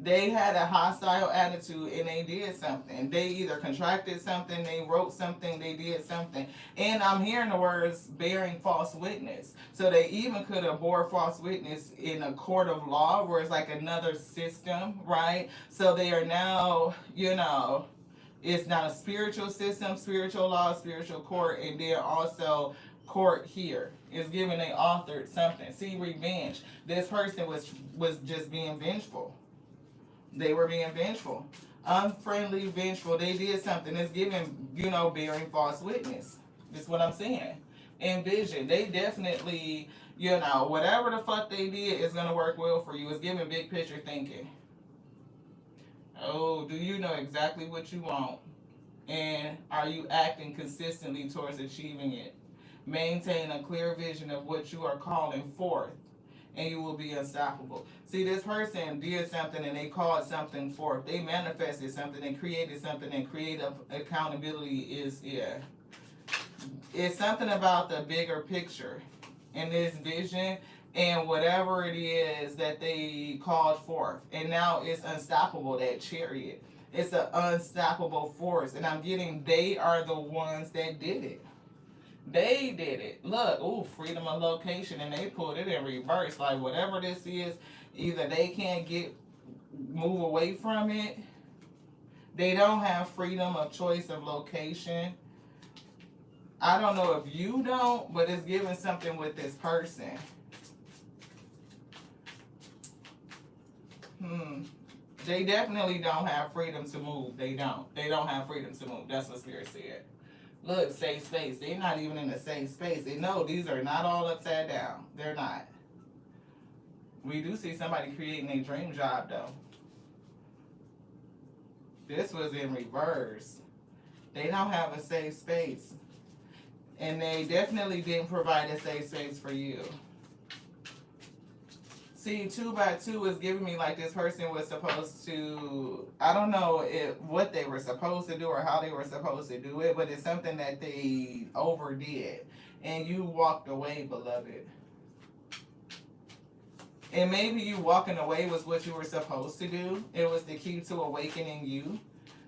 They had a hostile attitude and they did something. They either contracted something, they wrote something, they did something. And I'm hearing the words bearing false witness. So they even could have bore false witness in a court of law where it's like another system, right? So they are now, it's not a spiritual system, spiritual law, spiritual court, and then also court here. It's giving they authored something. See, revenge. This person was just being vengeful. They were being vengeful. Unfriendly, vengeful. They did something. It's giving, bearing false witness. That's what I'm saying. In vision. They definitely, whatever the fuck they did is going to work well for you. It's giving big picture thinking. Oh, do you know exactly what you want? And are you acting consistently towards achieving it? Maintain a clear vision of what you are calling forth, and you will be unstoppable. See, this person did something and they called something forth. They manifested something and created something, and creative accountability is, it's something about the bigger picture and this vision and whatever it is that they called forth. And now it's unstoppable, that chariot. It's an unstoppable force. And I'm getting they are the ones that did it. They did it. Look, freedom of location, and they put it in reverse. Like whatever this is, either they can't move away from it. They don't have freedom of choice of location. I don't know if you don't, but it's giving something with this person. They definitely don't have freedom to move. They don't. They don't have freedom to move. That's what Spirit said. Look, safe space. They're not even in a safe space. They know these are not all upside down. They're not. We do see somebody creating a dream job, though. This was in reverse. They don't have a safe space. And they definitely didn't provide a safe space for you. See, 2 by 2 is giving me like this person was supposed to, I don't know what they were supposed to do or how they were supposed to do it, but it's something that they overdid. And you walked away, beloved. And maybe you walking away was what you were supposed to do. It was the key to awakening you.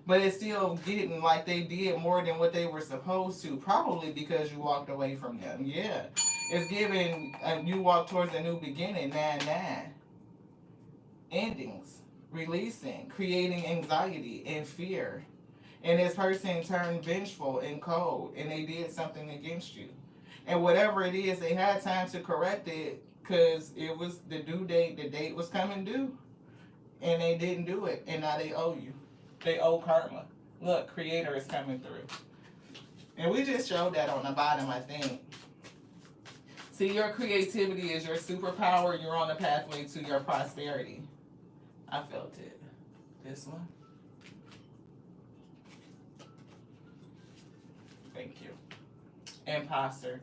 But it's still getting like they did more than what they were supposed to, probably because you walked away from them. Yeah. It's giving, you walk towards a new beginning, 9-9. Endings, releasing, creating anxiety and fear. And this person turned vengeful and cold, and they did something against you. And whatever it is, they had time to correct it because it was the due date, the date was coming due. And they didn't do it, and now they owe you. They owe karma. Look, Creator is coming through. And we just showed that on the bottom, I think. See, your creativity is your superpower. You're on the pathway to your prosperity. I felt it. This one. Thank you. Imposter.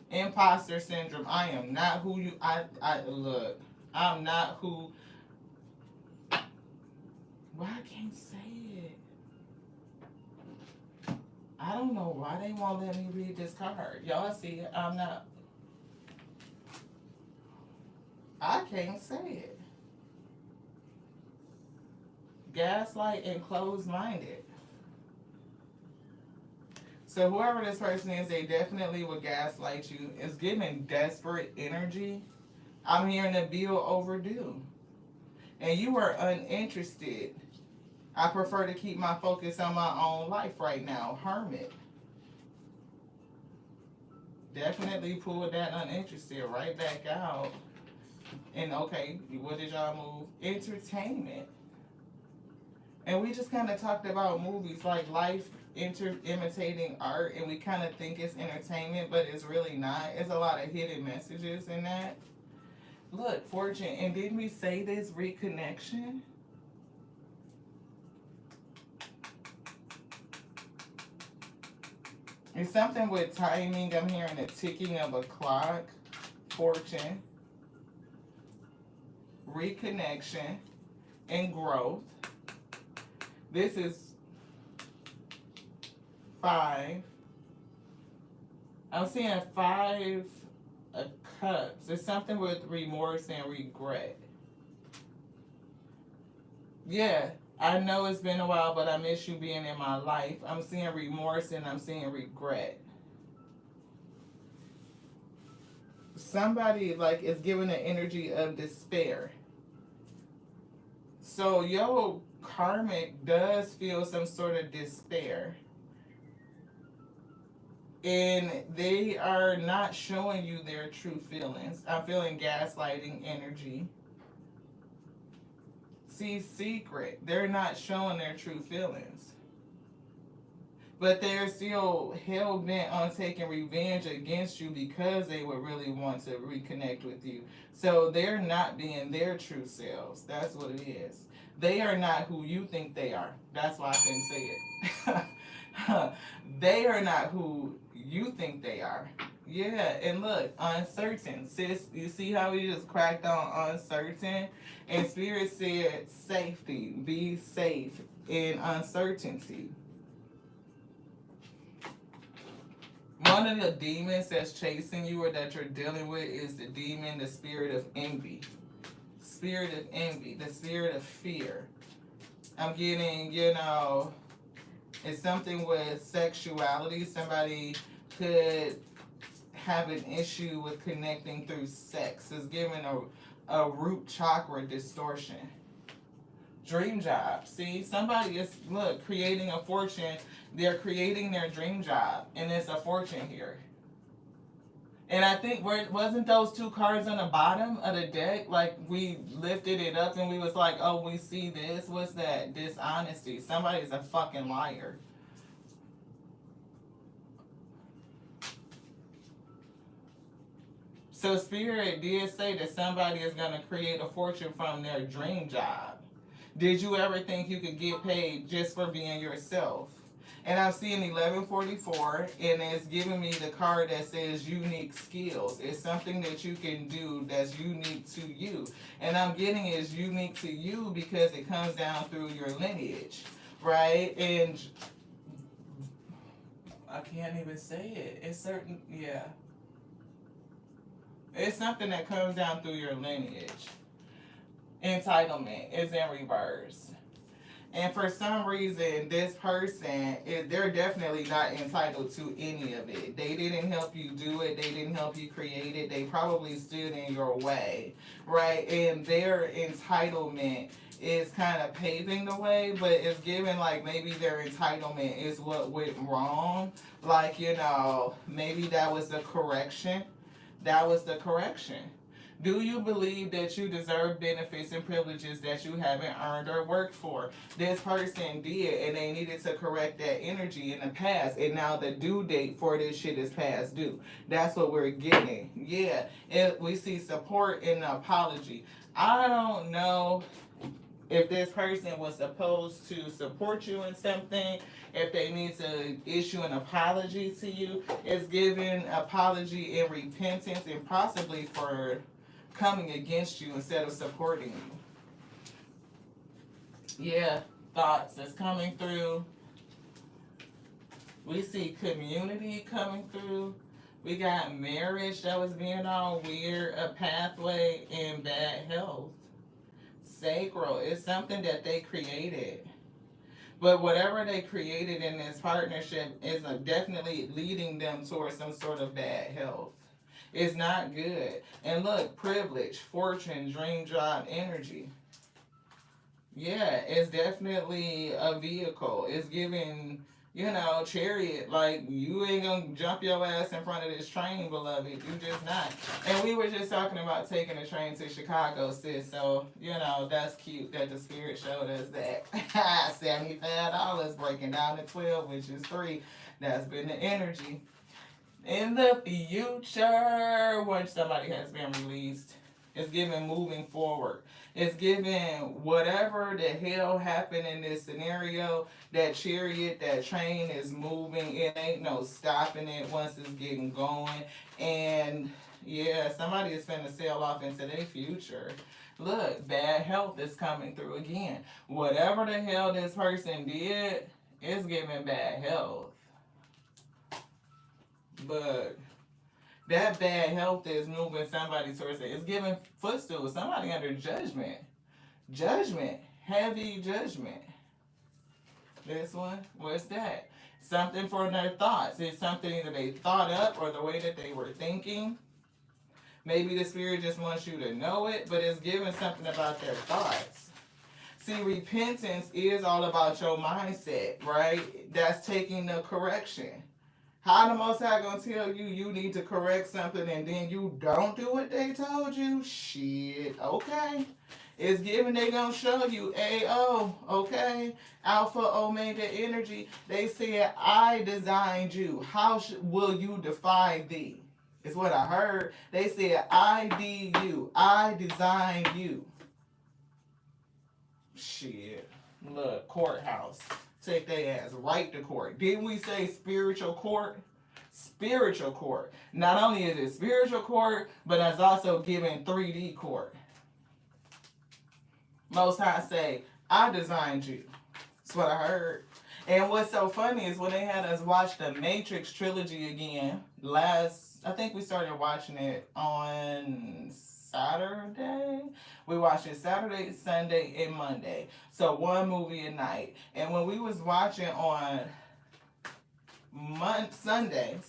Imposter syndrome. I am not who you... Look. I'm not who... Why I can't say it? I don't know why they won't let me read this card. Y'all see it? I'm not... I can't say it. Gaslight and closed-minded. So whoever this person is, they definitely will gaslight you. It's giving desperate energy. I'm hearing a bill overdue. And you are uninterested. I prefer to keep my focus on my own life right now. Hermit. Definitely pull that uninterested right back out. And okay, what did y'all move? Entertainment. And we just kind of talked about movies like life imitating art, and we kind of think it's entertainment, but it's really not. It's a lot of hidden messages in that. Look, fortune. And didn't we say this reconnection? It's something with timing. I'm hearing the ticking of a clock. Fortune, reconnection, and growth. This is 5. I'm seeing 5 of cups. It's something with remorse and regret. Yeah, I know it's been a while, but I miss you being in my life. I'm seeing remorse and I'm seeing regret. Somebody like is giving an energy of despair. So your karmic does feel some sort of despair. And they are not showing you their true feelings. I'm feeling gaslighting energy. See, secret. They're not showing their true feelings. But they're still hell bent on taking revenge against you because they would really want to reconnect with you. So they're not being their true selves. That's what it is. They are not who you think they are. That's why I couldn't say it. They are not who you think they are. Yeah, and look, uncertain. Sis, you see how we just cracked on uncertain? And Spirit said safety. Be safe in uncertainty. One of the demons that's chasing you or that you're dealing with is the demon, the spirit of envy. Spirit of envy, the spirit of fear. I'm getting, it's something with sexuality. Somebody could have an issue with connecting through sex. It's giving a root chakra distortion. Dream job. See, somebody is, look, creating a fortune. They're creating their dream job, and it's a fortune here. And I think, wasn't those 2 cards on the bottom of the deck? Like, we lifted it up and we was like, oh, we see this. What's that? Dishonesty. Somebody's a fucking liar. So Spirit did say that somebody is going to create a fortune from their dream job. Did you ever think you could get paid just for being yourself? And I'm seeing 1144, and it's giving me the card that says unique skills. It's something that you can do that's unique to you. And I'm getting is unique to you because it comes down through your lineage, right? And I can't even say it. It's certain, yeah. It's something that comes down through your lineage. Entitlement is in reverse. And for some reason, this person, they're definitely not entitled to any of it. They didn't help you do it. They didn't help you create it. They probably stood in your way, right? And their entitlement is kind of paving the way, but it's given like maybe their entitlement is what went wrong. Like, maybe that was the correction. That was the correction. Do you believe that you deserve benefits and privileges that you haven't earned or worked for? This person did, and they needed to correct that energy in the past, and now the due date for this shit is past due. That's what we're getting. Yeah, we see support and apology. I don't know if this person was supposed to support you in something, if they need to issue an apology to you. It's giving apology and repentance, and possibly for coming against you instead of supporting you. Yeah, thoughts is coming through. We see community coming through. We got marriage that was being all weird, a pathway, and bad health. Sacral is something that they created. But whatever they created in this partnership is definitely leading them towards some sort of bad health. It's not good. And look, privilege, fortune, dream job, energy. Yeah, it's definitely a vehicle. It's giving, chariot. Like, you ain't gonna jump your ass in front of this train, beloved. You just not. And we were just talking about taking a train to Chicago, sis. So, that's cute that the Spirit showed us that. $75 breaking down to 12, which is 3. That's been the energy. In the future, when somebody has been released, It's giving moving forward. It's giving whatever the hell happened in this scenario. That chariot, that train is moving. It ain't no stopping it once it's getting going. And yeah, somebody is finna sail off into their future. Look, bad health is coming through again. Whatever the hell this person did, it's giving bad health. But that bad health is moving somebody towards it. It's giving footstools. Somebody under judgment. Judgment. Heavy judgment. This one, what's that? Something for their thoughts. It's something either they thought up or the way that they were thinking. Maybe the spirit just wants you to know it, but it's giving something about their thoughts. See, repentance is all about your mindset, right? That's taking the correction. How the Most High gonna tell you you need to correct something and then you don't do what they told you? Shit, okay. It's given they gonna show you, AO, okay? Alpha Omega energy. They said, I designed you. How will you defy thee? Is what I heard. They said, IDU. I designed you. Shit. Look, courthouse. Take their ass right to court. Didn't we say spiritual court? Spiritual court. Not only is it spiritual court, but it's also given 3D court. Most High say, I designed you. That's what I heard. And what's so funny is when they had us watch the Matrix trilogy again I think we started watching it on Saturday. We watched it Saturday, Sunday, and Monday. So one movie a night. And when we was watching on Sunday,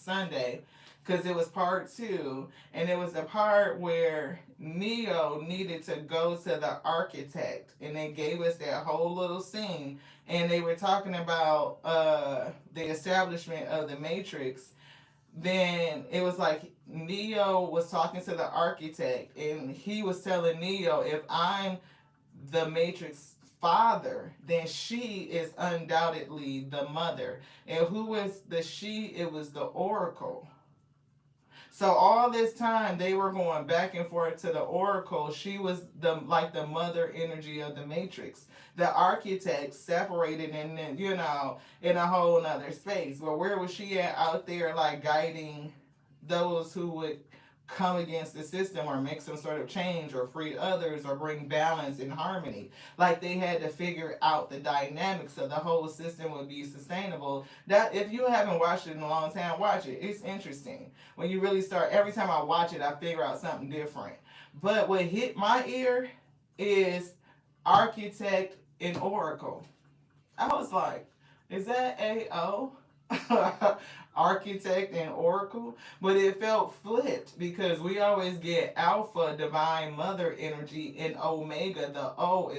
because it was part 2, and it was the part where Neo needed to go to the architect, and they gave us that whole little scene, and they were talking about the establishment of the Matrix. Then it was like Neo was talking to the architect, and he was telling Neo, if I'm the Matrix father, then she is undoubtedly the mother. And who was the she? It was the Oracle. So all this time they were going back and forth to the Oracle. She was the mother energy of the Matrix. The architect separated in in a whole nother space. Well, where was she at out there like guiding those who would come against the system or make some sort of change or free others or bring balance and harmony? Like they had to figure out the dynamics so the whole system would be sustainable. That if you haven't watched it in a long time, watch it. It's interesting. When you really start, every time I watch it, I figure out something different. But what hit my ear is architect and oracle. I was like, is that AO? Architect and oracle? But it felt flipped because we always get alpha, divine mother energy, and omega, the O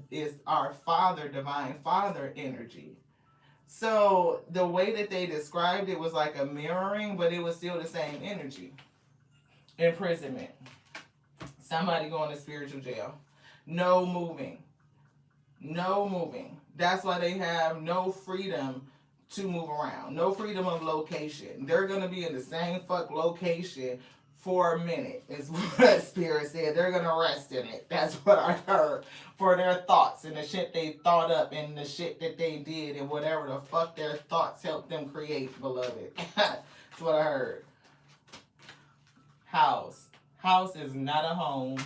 is our father, divine father energy. So the way that they described it was like a mirroring, but it was still the same energy. Imprisonment. Somebody going to spiritual jail. No moving. No moving. That's why they have no freedom to move around. No freedom of location. They're going to be in the same location for a minute, is what Spirit said. They're going to rest in it. That's what I heard. For their thoughts and the shit they thought up and the shit that they did and whatever the fuck their thoughts helped them create, beloved. That's what I heard. House. House is not a home.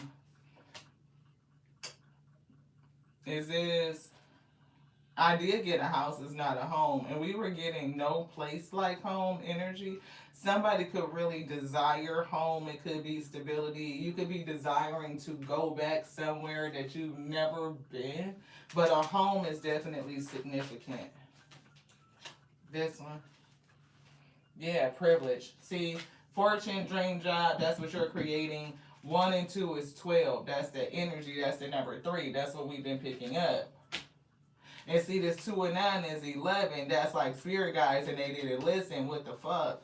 I did get a house, it's not a home. And we were getting no place like home energy. Somebody could really desire home. It could be stability. You could be desiring to go back somewhere that you've never been. But a home is definitely significant. This one. Yeah, privilege. See, fortune, dream job, that's what you're creating. 1 and 2 is 12. That's the energy. That's the number 3. That's what we've been picking up. And see, this 2 and 9 is 11. That's like spirit guides, and they didn't listen. What the fuck?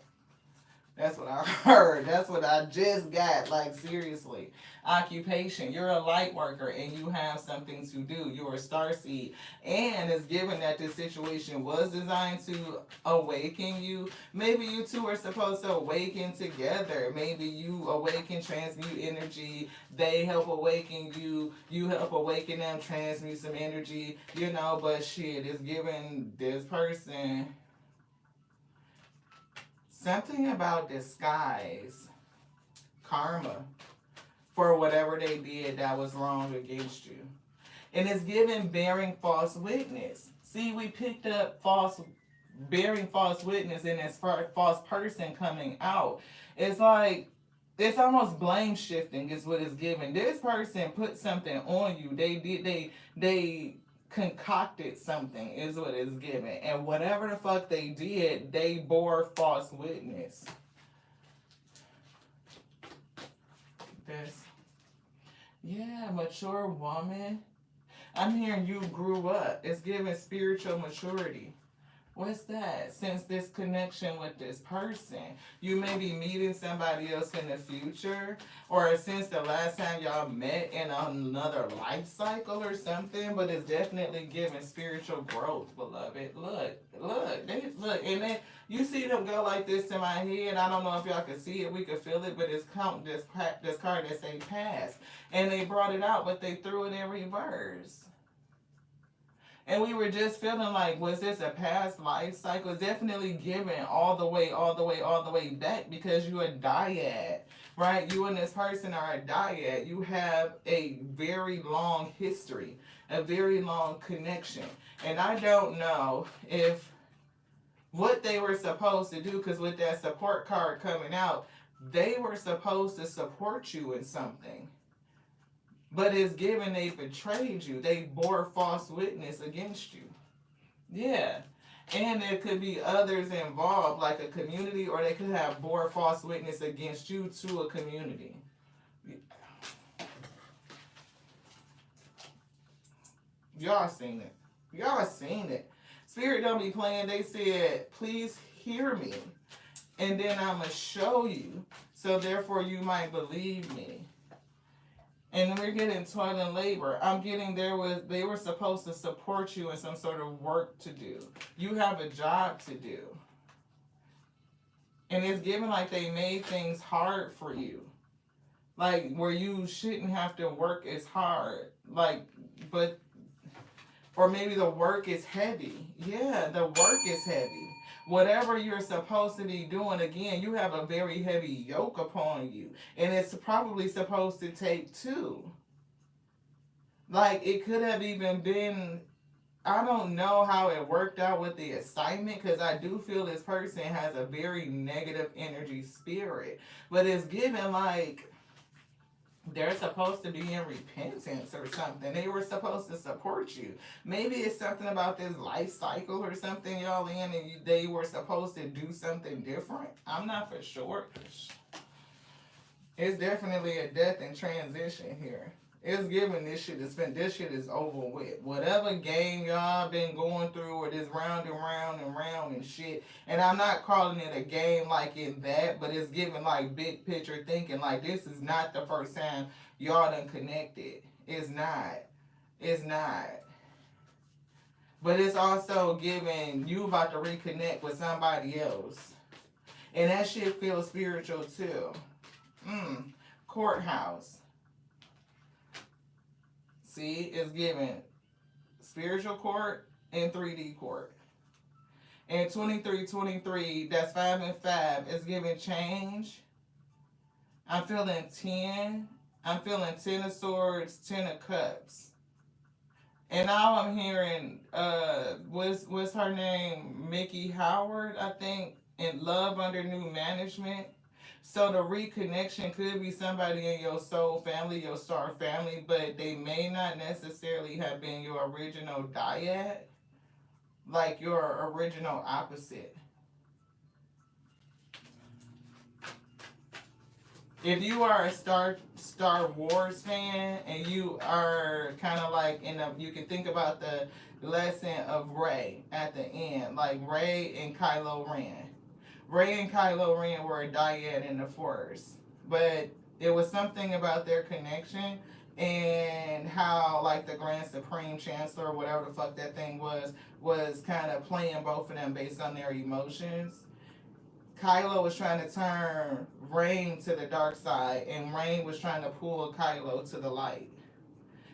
That's what I heard. That's what I just got. Like, seriously. Occupation. You're a light worker and you have something to do. You're a starseed. And it's given that this situation was designed to awaken you. Maybe you two are supposed to awaken together. Maybe you awaken, transmute energy. They help awaken you. You help awaken them, transmute some energy. You know, but shit, it's giving this person something about disguise, karma, for whatever they did that was wrong against you. And it's given bearing false witness. See, we picked up bearing false witness in this false person coming out. It's like, it's almost blame shifting is what it's given. This person put something on you. They concocted something is what it's given. And whatever the fuck they did, they bore false witness. This, yeah, mature woman. I'm hearing you grew up. It's giving spiritual maturity. What's that? Since this connection with this person, you may be meeting somebody else in the future, or since the last time y'all met in another life cycle or something, but it's definitely giving spiritual growth, beloved. Look, and then you see them go like this in my head. I don't know if y'all can see it, we can feel it, but it's counting this card that say pass. And they brought it out, but they threw it in reverse. And we were just feeling like, was this a past life cycle? It's definitely given all the way back because you're a dyad, right? You and this person are a dyad. You have a very long history, a very long connection. And I don't know if what they were supposed to do, because with that support card coming out, they were supposed to support you in something. But it's given they betrayed you. They bore false witness against you. Yeah. And there could be others involved, like a community, or they could have bore false witness against you to a community. Y'all seen it. Y'all seen it. Spirit don't be playing. They said, please hear me. And then I'm going to show you. So therefore you might believe me. And we're getting toil and labor. I'm getting they were supposed to support you in some sort of work to do. You have a job to do. And it's given like they made things hard for you. Like where you shouldn't have to work as hard. Like, but, or maybe the work is heavy. Yeah, the work is heavy. Whatever you're supposed to be doing, again, you have a very heavy yoke upon you. And it's probably supposed to take two. Like, it could have even been, I don't know how it worked out with the assignment, because I do feel this person has a very negative energy spirit. But it's given like, they're supposed to be in repentance or something. They were supposed to support you. Maybe it's something about this life cycle or something y'all in, and they were supposed to do something different. I'm not for sure. It's definitely a death and transition here. It's given this shit is over with. Whatever game y'all been going through, or this round and round and round and shit. And I'm not calling it a game like in that, but it's given like big picture thinking. Like this is not the first time y'all done connected. It's not. It's not. But it's also giving you about to reconnect with somebody else. And that shit feels spiritual too. Courthouse. See, it's given spiritual court and 3D court. And 2323, that's 5 and 5, is giving change. I'm feeling 10. I'm feeling 10 of swords, 10 of cups. And now I'm hearing, what's her name? Mickey Howard, I think, in Love Under New Management. So the reconnection could be somebody in your soul family, your star family, but they may not necessarily have been your original dyad, like your original opposite. If you are a Star Wars fan and you are kind of like you can think about the lesson of Rey at the end, like Rey and Kylo Ren. Ray and Kylo Ren were a dyad in the Force, but it was something about their connection and how like the Grand Supreme Chancellor, whatever the fuck that thing was kind of playing both of them based on their emotions. Kylo was trying to turn Rain to the dark side, and Rain was trying to pull Kylo to the light.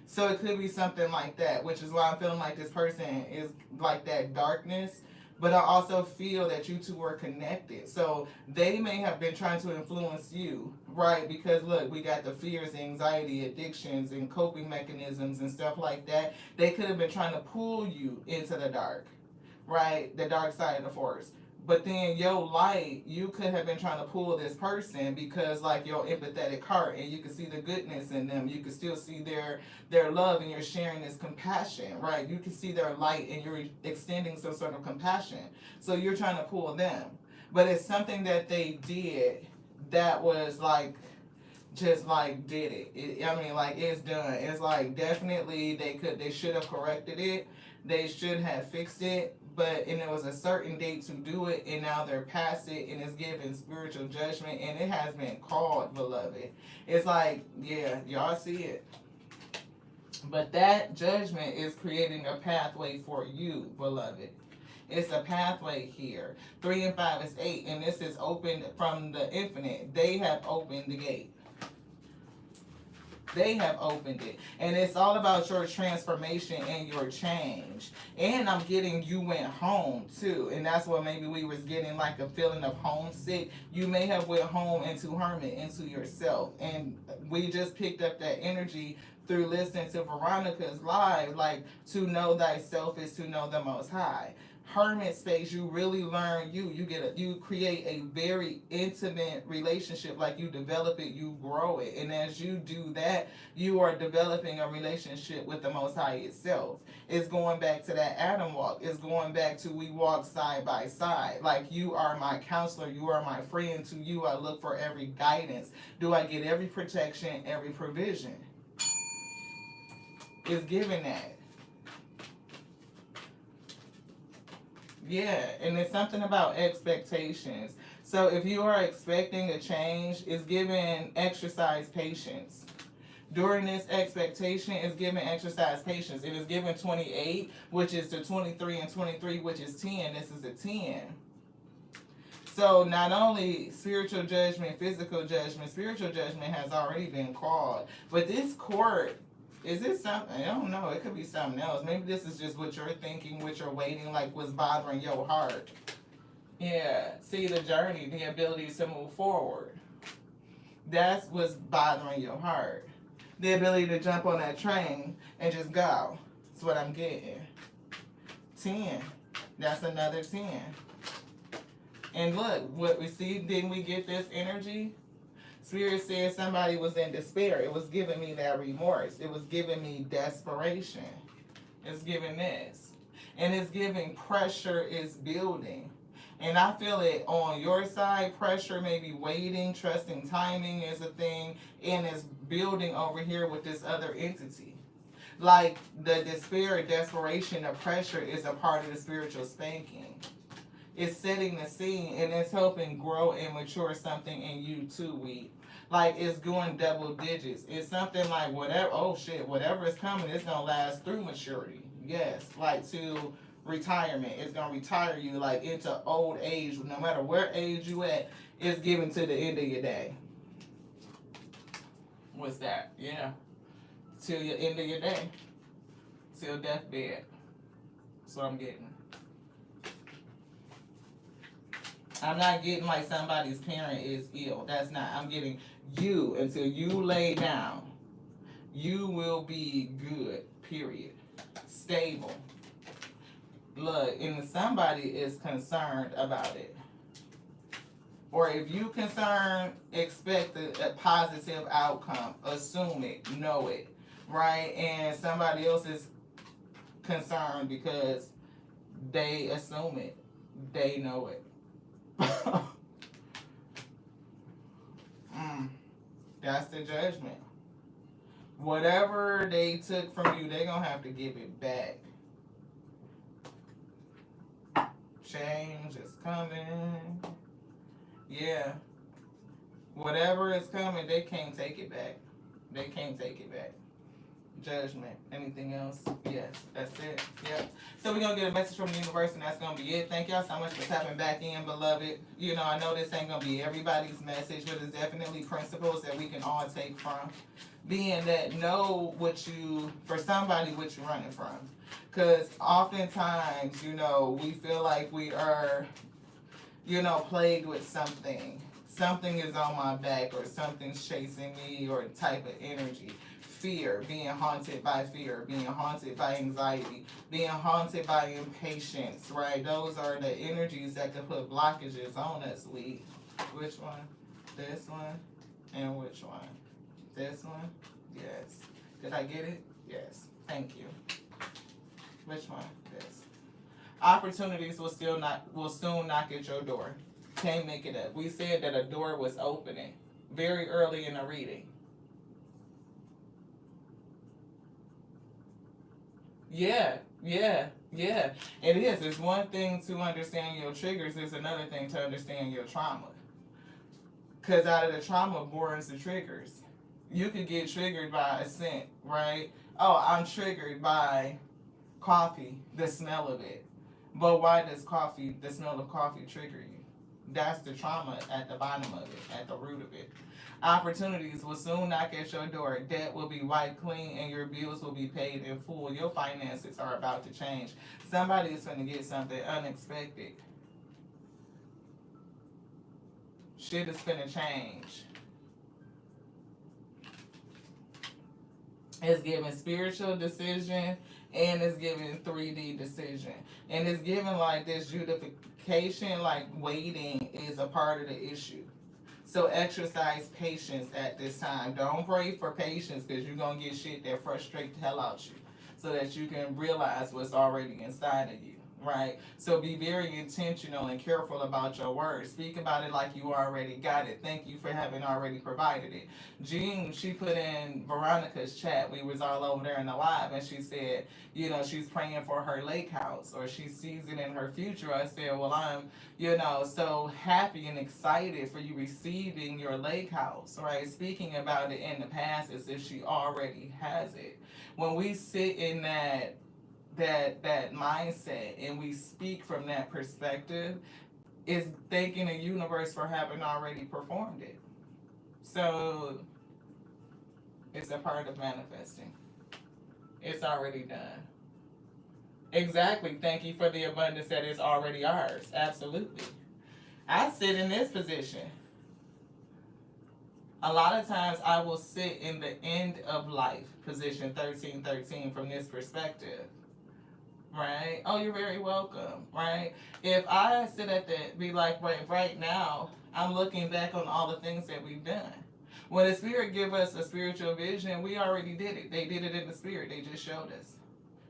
So it could be something like that, which is why I'm feeling like this person is like that darkness. But I also feel that you two are connected. So they may have been trying to influence you, right? Because look, we got the fears, anxiety, addictions, and coping mechanisms and stuff like that. They could have been trying to pull you into the dark, right? The dark side of the force. But then your light, you could have been trying to pull this person because like your empathetic heart, and you can see the goodness in them. You can still see their love, and you're sharing this compassion, right? You can see their light, and you're extending some sort of compassion. So you're trying to pull them, but it's something that they did that was like just like did it. I mean, like it's done. It's like definitely they should have corrected it. They should have fixed it, and it was a certain date to do it, and now they're past it, and it's given spiritual judgment, and it has been called, beloved. It's like, yeah, y'all see it. But that judgment is creating a pathway for you, beloved. It's a pathway here. 3 and 5 is 8, and this is open from the infinite. They have opened the gate. They have opened it. And it's all about your transformation and your change. And I'm getting you went home too. And that's what maybe we was getting like a feeling of homesick. You may have went home into hermit, into yourself. And we just picked up that energy through listening to Veronica's live. Like, to know thyself is to know the Most High. Hermit space, you really learn you create a very intimate relationship. Like, you develop it, you grow it, and as you do that, you are developing a relationship with the Most High itself. It's going back to that Adam walk. It's going back to we walk side by side. Like, you are my counselor, you are my friend. To you I look for every guidance. Do I get every protection, every provision? It's given that. Yeah, and it's something about expectations. So if you are expecting a change, it's given exercise patience. During this expectation, it's given exercise patience. It is given 28, which is the 23, and 23, which is 10. This is a 10. So not only spiritual judgment, physical judgment, spiritual judgment has already been called. But this court, is this something? I don't know. It could be something else. Maybe this is just what you're thinking, what you're waiting, like what's bothering your heart. Yeah. See, the journey, the ability to move forward. That's what's bothering your heart. The ability to jump on that train and just go. That's what I'm getting. 10. That's another 10. And look, what we see, didn't we get this energy? Spirit said somebody was in despair. It was giving me that remorse. It was giving me desperation. It's giving this. And it's giving pressure is building. And I feel it on your side. Pressure may be waiting, trusting timing is a thing, and it's building over here with this other entity. Like the despair, desperation, the pressure is a part of the spiritual spanking. It's setting the scene, and it's helping grow and mature something in you too, we. Like, it's going double digits. It's something like whatever is coming, it's going to last through maturity. Yes, like to retirement. It's going to retire you like into old age. No matter where age you at, it's given to the end of your day. What's that? Yeah. Till your end of your day. Till deathbed. That's what I'm getting. I'm not getting like somebody's parent is ill. That's not. I'm getting you until you lay down. You will be good, period. Stable. Look, and somebody is concerned about it. Or if you concerned, expect a positive outcome. Assume it. Know it. Right? And somebody else is concerned because they assume it. They know it. That's the judgment. Whatever they took from you, they're going to have to give it back. Change is coming. Yeah. Whatever is coming, they can't take it back. They can't take it back. Judgment. Anything else? Yes, that's it. Yep. So we're gonna get a message from the universe, and that's gonna be it. Thank y'all so much for tapping back in, beloved. You know, I know this ain't gonna be everybody's message, but it's definitely principles that we can all take from. Being that know what you, for somebody, what you're running from. Because oftentimes, you know, we feel like we are, you know, plagued with something. Something is on my back, or something's chasing me, or type of energy. Fear, being haunted by fear, being haunted by anxiety, being haunted by impatience, right? Those are the energies that can put blockages on us. Which one? This one? And which one? This one? Yes. Did I get it? Yes. Thank you. Which one? This. Opportunities will soon knock at your door. Can't make it up. We said that a door was opening very early in the reading. Yeah, yeah, yeah. It is. It's one thing to understand your triggers. It's another thing to understand your trauma. Because out of the trauma borns the triggers. You could get triggered by a scent, right? Oh, I'm triggered by coffee, the smell of it. But why does the smell of coffee trigger you? That's the trauma at the bottom of it, at the root of it. Opportunities will soon knock at your door. Debt will be wiped clean and your bills will be paid in full. Your finances are about to change. Somebody is going to get something unexpected. Shit is going to change. It's giving spiritual decision, and it's giving 3D decision. And it's giving like this unification, like waiting is a part of the issue. So exercise patience at this time. Don't pray for patience, because you're going to get shit that frustrates the hell out you, so that you can realize what's already inside of you, right? So be very intentional and careful about your words. Speak about it like you already got it. Thank you for having already provided it. Jean, she put in Veronica's chat. We was all over there in the live, and she said, you know, she's praying for her lake house, or she sees it in her future. I said, well, I'm, you know, so happy and excited for you receiving your lake house, right? Speaking about it in the past as if she already has it. When we sit in that mindset and we speak from that perspective, is thanking the universe for having already performed it. So it's a part of manifesting. It's already done. Exactly. Thank you for the abundance that is already ours. Absolutely. I sit in this position. A lot of times I will sit in the end of life position 1313 from this perspective. Right? Oh, you're very welcome. Right? If I sit at the, be like, right now, I'm looking back on all the things that we've done. When the spirit give us a spiritual vision, we already did it. They did it in the spirit. They just showed us.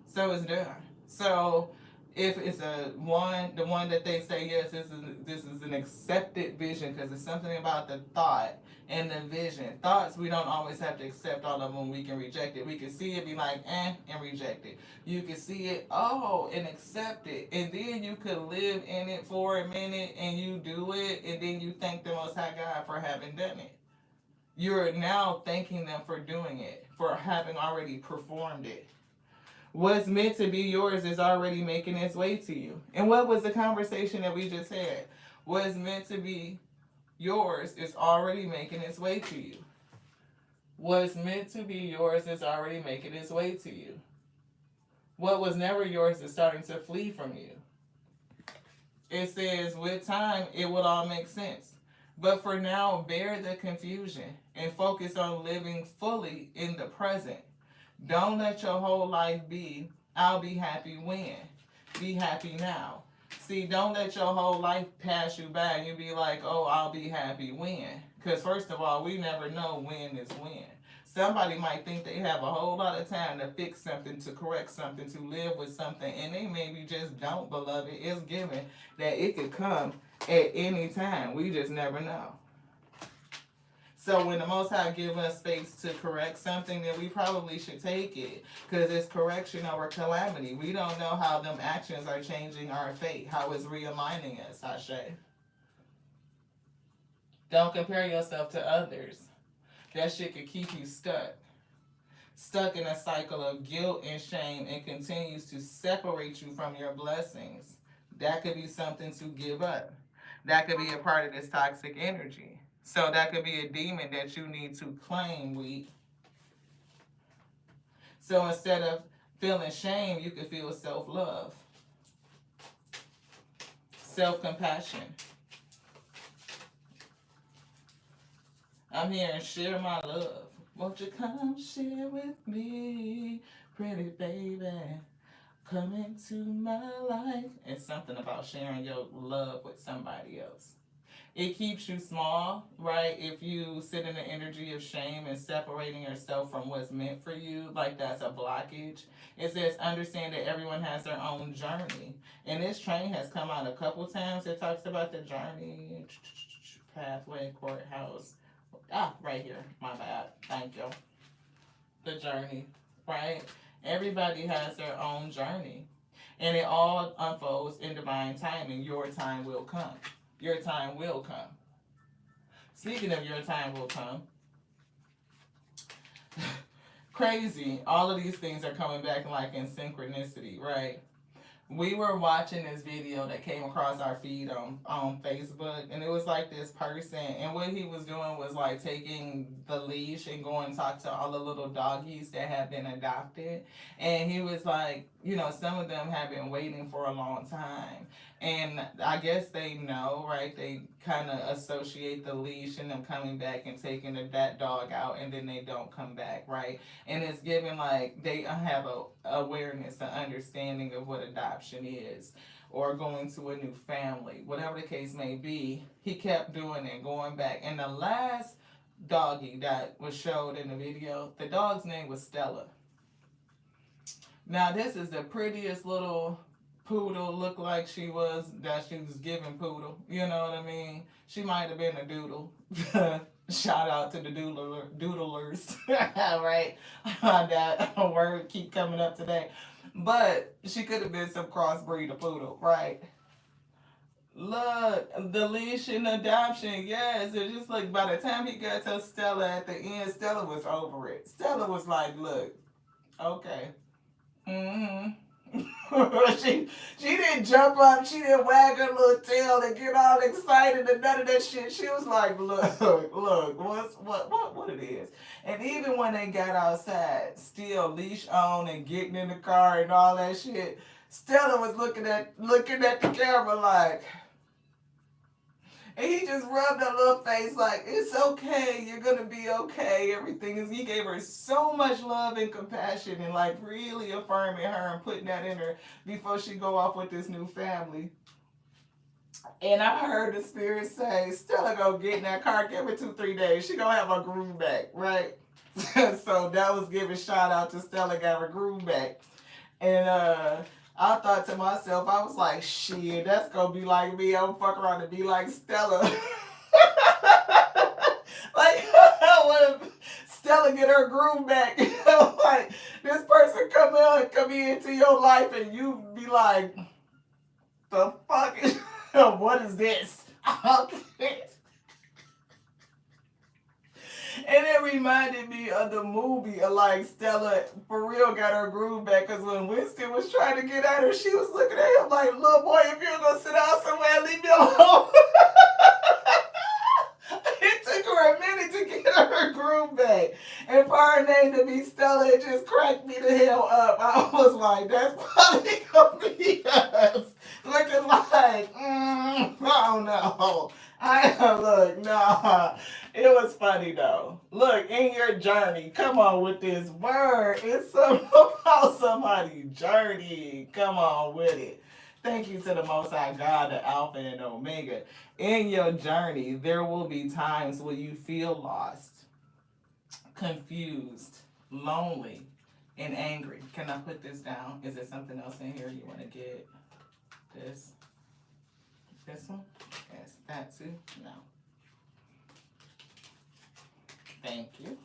So it's done. So if it's the one that they say, yes, this is an accepted vision, because it's something about the thought and the vision. Thoughts, we don't always have to accept all of them. We can reject it. We can see it, be like, and reject it. You can see it, and accept it. And then you could live in it for a minute, and you do it, and then you thank the Most High God for having done it. You're now thanking them for doing it, for having already performed it. What's meant to be yours is already making its way to you. And what was the conversation that we just had? What's meant to be yours is already making its way to you. What's meant to be yours is already making its way to you. What was never yours is starting to flee from you. It says, with time, it will all make sense. But for now, bear the confusion and focus on living fully in the present. Don't let your whole life be, I'll be happy when. Be happy now. See, don't let your whole life pass you by and you be like, oh, I'll be happy when. Because first of all, we never know when is when. Somebody might think they have a whole lot of time to fix something, to correct something, to live with something, and they maybe just don't, beloved. It's given that it could come at any time. We just never know. So when the Most High give us space to correct something, then we probably should take it, because it's correction over calamity. We don't know how them actions are changing our fate, how it's realigning us, Ashe. Don't compare yourself to others. That shit could keep you stuck in a cycle of guilt and shame, and continues to separate you from your blessings. That could be something to give up. That could be a part of this toxic energy. So that could be a demon that you need to claim, we. So instead of feeling shame, you can feel self-love, self-compassion. I'm here and share my love. Won't you come share with me, pretty baby? Come into my life. It's something about sharing your love with somebody else. It keeps you small, right? If you sit in the energy of shame and separating yourself from what's meant for you, like that's a blockage. It says understand that everyone has their own journey. And this train has come out a couple times. It talks about the journey, pathway, courthouse. Ah, right here. My bad. Thank you. The journey, right? Everybody has their own journey. And it all unfolds in divine timing. Your time will come. Your time will come. Speaking of your time will come, crazy. All of these things are coming back like in synchronicity, right? We were watching this video that came across our feed on Facebook, and it was like this person, and what he was doing was like taking the leash and going and talk to all the little doggies that have been adopted. And he was like, you know, some of them have been waiting for a long time. And I guess they know, right? They kind of associate the leash and them coming back and taking that dog out, and then they don't come back, right? And it's given like they have a awareness, an understanding of what adoption is, or going to a new family, whatever the case may be. He kept doing it, going back. And the last doggy that was showed in the video, the dog's name was Stella. Now this is the prettiest little poodle, looked like she was giving poodle. You know what I mean? She might have been a doodle. Shout out to the doodlers, right? That word keep coming up today. But she could have been some crossbreed of poodle, right? Look, the leash and adoption, yes. It's just like by the time he got to Stella at the end, Stella was over it. Stella was like, look, okay. Mm-hmm. she didn't jump up, she didn't wag her little tail and get all excited and none of that shit. She was like, look, what it is. And even when they got outside, still leash on and getting in the car and all that shit, Stella was looking at the camera like, and he just rubbed her little face like, it's okay, you're gonna be okay, everything is. He gave her so much love and compassion and like really affirming her and putting that in her before she go off with this new family. And I heard the spirit say, Stella go get in that car, give it 2-3 days, she gonna have her groove back, right? So that was giving shout out to Stella, got her groove back. And I thought to myself, I was like, shit, that's gonna be like me. I'm fuck around and be like Stella. Like, when Stella get her groove back, like, this person come into your life and you be like, the fuck is, what is this? And it reminded me of the movie of like Stella for real got her groove back, because when Winston was trying to get at her, she was looking at him like, little boy, if you're gonna sit down somewhere, leave me alone. It took her a minute to get her groove back. And for her name to be Stella, it just cracked me the hell up. I was like, that's probably gonna be us. Looking like, I don't know. Look, nah. It was funny though. Look, in your journey, come on with this word. It's something about somebody's journey. Come on with it. Thank you to the Most High God, the Alpha and Omega. In your journey, there will be times when you feel lost, confused, lonely, and angry. Can I put this down? Is there something else in here you want to get? This one? Yes, that too? No. Thank you.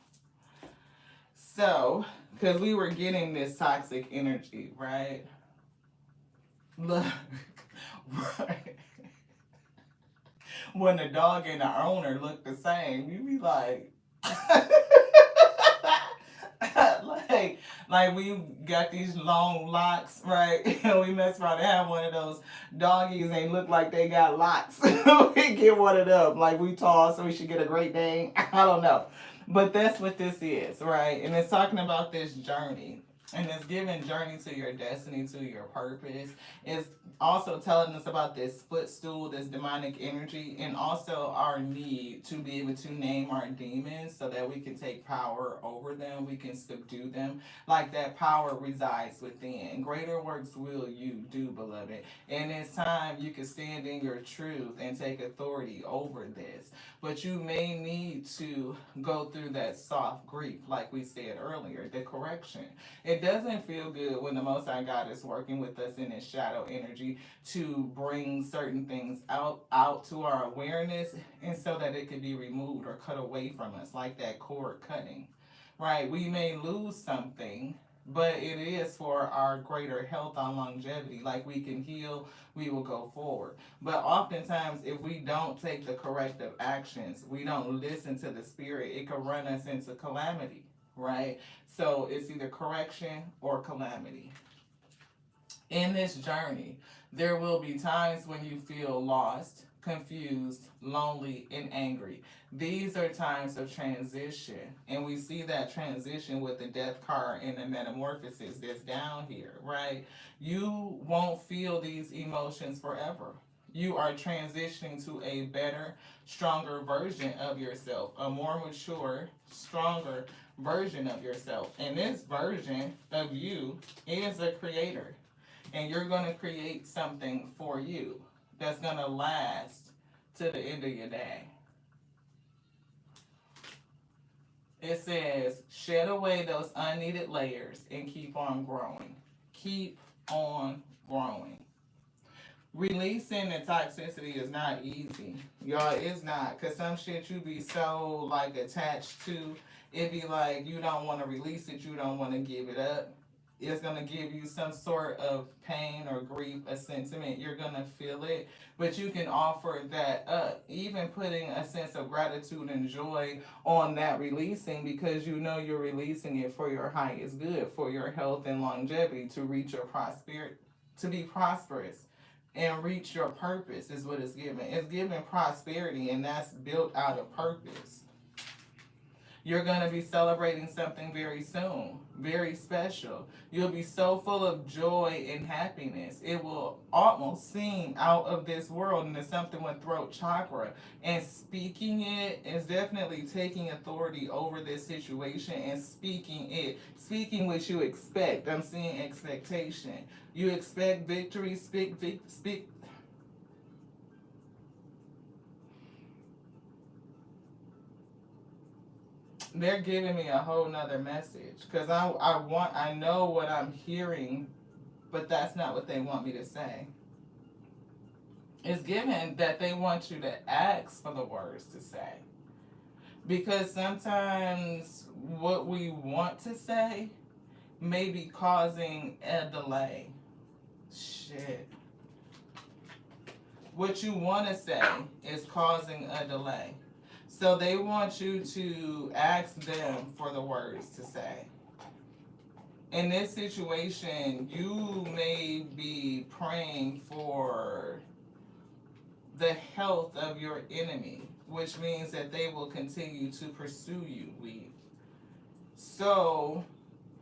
So, because we were getting this toxic energy, right? Look, when the dog and the owner look the same, you be like, like, like we got these long locks, right? And we mess around and have one of those doggies. They look like they got locks. We get one of them. Like we tall, so we should get a Great Dane. I don't know, but that's what this is, right? And it's talking about this journey. And it's giving journey to your destiny, to your purpose. It's also telling us about this footstool, this demonic energy, and also our need to be able to name our demons so that we can take power over them, we can subdue them. Like that power resides within. Greater works will you do, beloved. And it's time you can stand in your truth and take authority over this. But you may need to go through that soft grief, like we said earlier, the correction. It doesn't feel good when the Most High God is working with us in His shadow energy to bring certain things out to our awareness, and so that it can be removed or cut away from us, like that cord cutting. Right? We may lose something, but it is for our greater health and longevity. Like we can heal, we will go forward. But oftentimes, if we don't take the corrective actions, we don't listen to the Spirit, it can run us into calamity, right? So it's either correction or calamity. In this journey, there will be times when you feel lost, confused, lonely, and angry. These are times of transition. And we see that transition with the death card and the metamorphosis that's down here, right? You won't feel these emotions forever. You are transitioning to a better, stronger version of yourself, a more mature, stronger version of yourself. And this version of you is a creator. And you're going to create something for you that's going to last to the end of your day. It says, shed away those unneeded layers and keep on growing. Keep on growing. Releasing the toxicity is not easy. Y'all, it's not. Because some shit you be so, like, attached to, it be like you don't want to release it, you don't want to give it up. It's going to give you some sort of pain or grief, a sentiment. You're going to feel it, but you can offer that up. Even putting a sense of gratitude and joy on that releasing, because you know you're releasing it for your highest good, for your health and longevity, to reach your prosperity, to be prosperous and reach your purpose is what it's giving. It's giving prosperity, and that's built out of purpose. You're going to be celebrating something very soon, very special. You'll be so full of joy and happiness. It will almost seem out of this world, and it's something with throat chakra. And speaking it is definitely taking authority over this situation and speaking it. Speaking what you expect. I'm seeing expectation. You expect victory, speak. They're giving me a whole nother message, because I know what I'm hearing, but that's not what they want me to say. It's given that they want you to ask for the words to say, because sometimes what we want to say may be causing a delay. Shit. What you want to say is causing a delay. So they want you to ask them for the words to say. In this situation, you may be praying for the health of your enemy, which means that they will continue to pursue you. So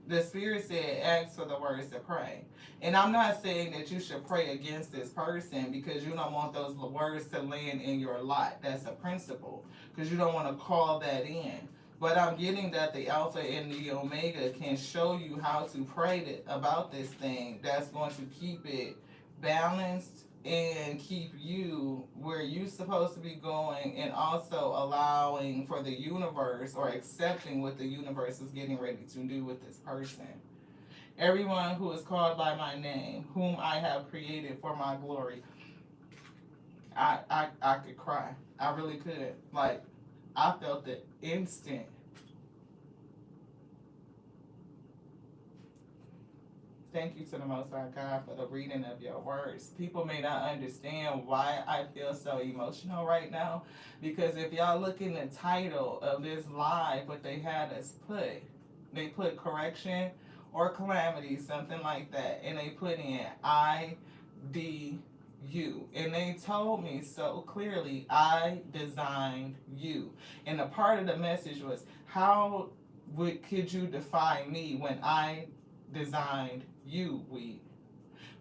the Spirit said, ask for the words to pray. And I'm not saying that you should pray against this person, because you don't want those words to land in your lot. That's a principle, because you don't want to call that in. But I'm getting that the Alpha and the Omega can show you how to pray about this thing that's going to keep it balanced and keep you where you're supposed to be going, and also allowing for the universe, or accepting what the universe is getting ready to do with this person. Everyone who is called by my name, whom I have created for my glory. I could cry. I really could. Like, I felt the instant. thank you to the Most High God for the reading of your words. People may not understand why I feel so emotional right now, because if y'all look in the title of this live, what they had us put, they put correction or calamity, something like that, and they put in IDU. And they told me so clearly, I designed you. And a part of the message was, how could you define me when I designed you, we?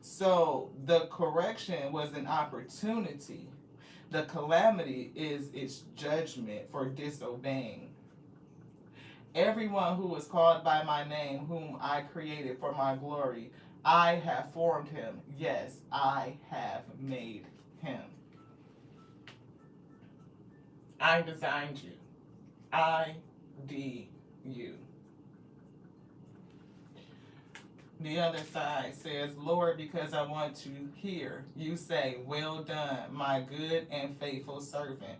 So the correction was an opportunity. The calamity is its judgment for disobeying. Everyone who is called by my name, whom I created for my glory, I have formed him. Yes, I have made him. I designed you. IDU. The other side says, Lord, because I want to hear you say, well done, my good and faithful servant.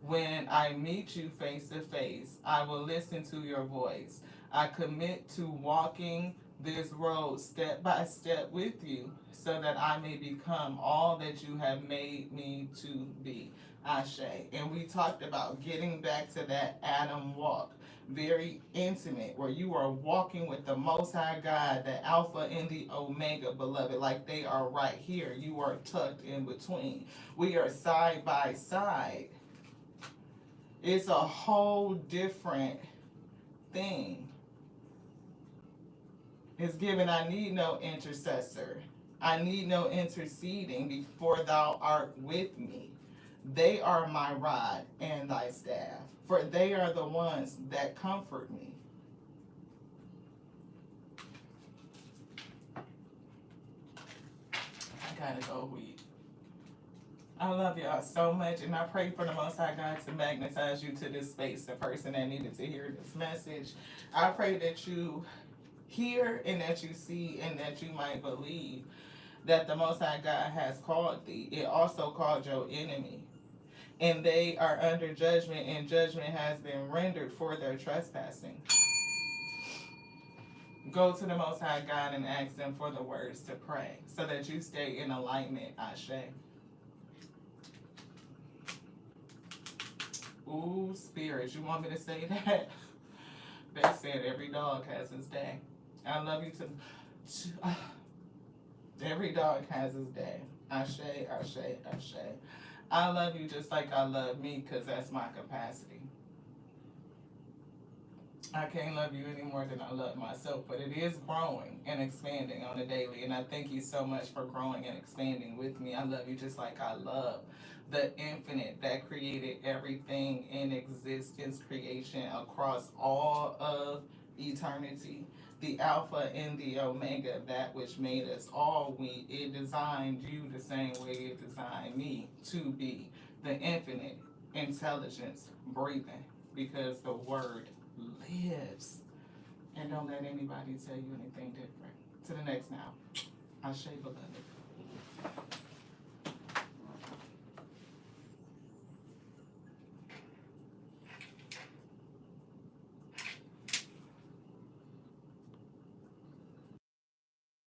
When I meet you face to face, I will listen to your voice. I commit to walking this road step by step with you so that I may become all that you have made me to be. Ashe. And we talked about getting back to that Adam walk. Very intimate, where you are walking with the Most High God, the Alpha and the Omega, beloved, like they are right here. You are tucked in between. We are side by side. It's a whole different thing. It's given, I need no intercessor. I need no interceding before thou art with me. They are my rod and thy staff, for they are the ones that comfort me. I gotta go weed. I love y'all so much, and I pray for the Most High God to magnetize you to this space, the person that needed to hear this message. I pray that you hear and that you see and that you might believe that the Most High God has called thee. It also called your enemy. And they are under judgment, and judgment has been rendered for their trespassing. Go to the Most High God and ask them for the words to pray so that you stay in alignment. Ashe. Ooh, spirits, you want me to say that? They said every dog has his day. I love you to every dog has his day. Ashe, ashe, ashe. I love you just like I love me, because that's my capacity. I can't love you any more than I love myself, but it is growing and expanding on a daily, and I thank you so much for growing and expanding with me. I love you just like I love the infinite that created everything in existence, creation across all of eternity. The Alpha and the Omega, that which made us all. It designed you the same way it designed me to be the infinite intelligence breathing, because the word lives. And don't let anybody tell you anything different. To the next now. Ashe, beloved.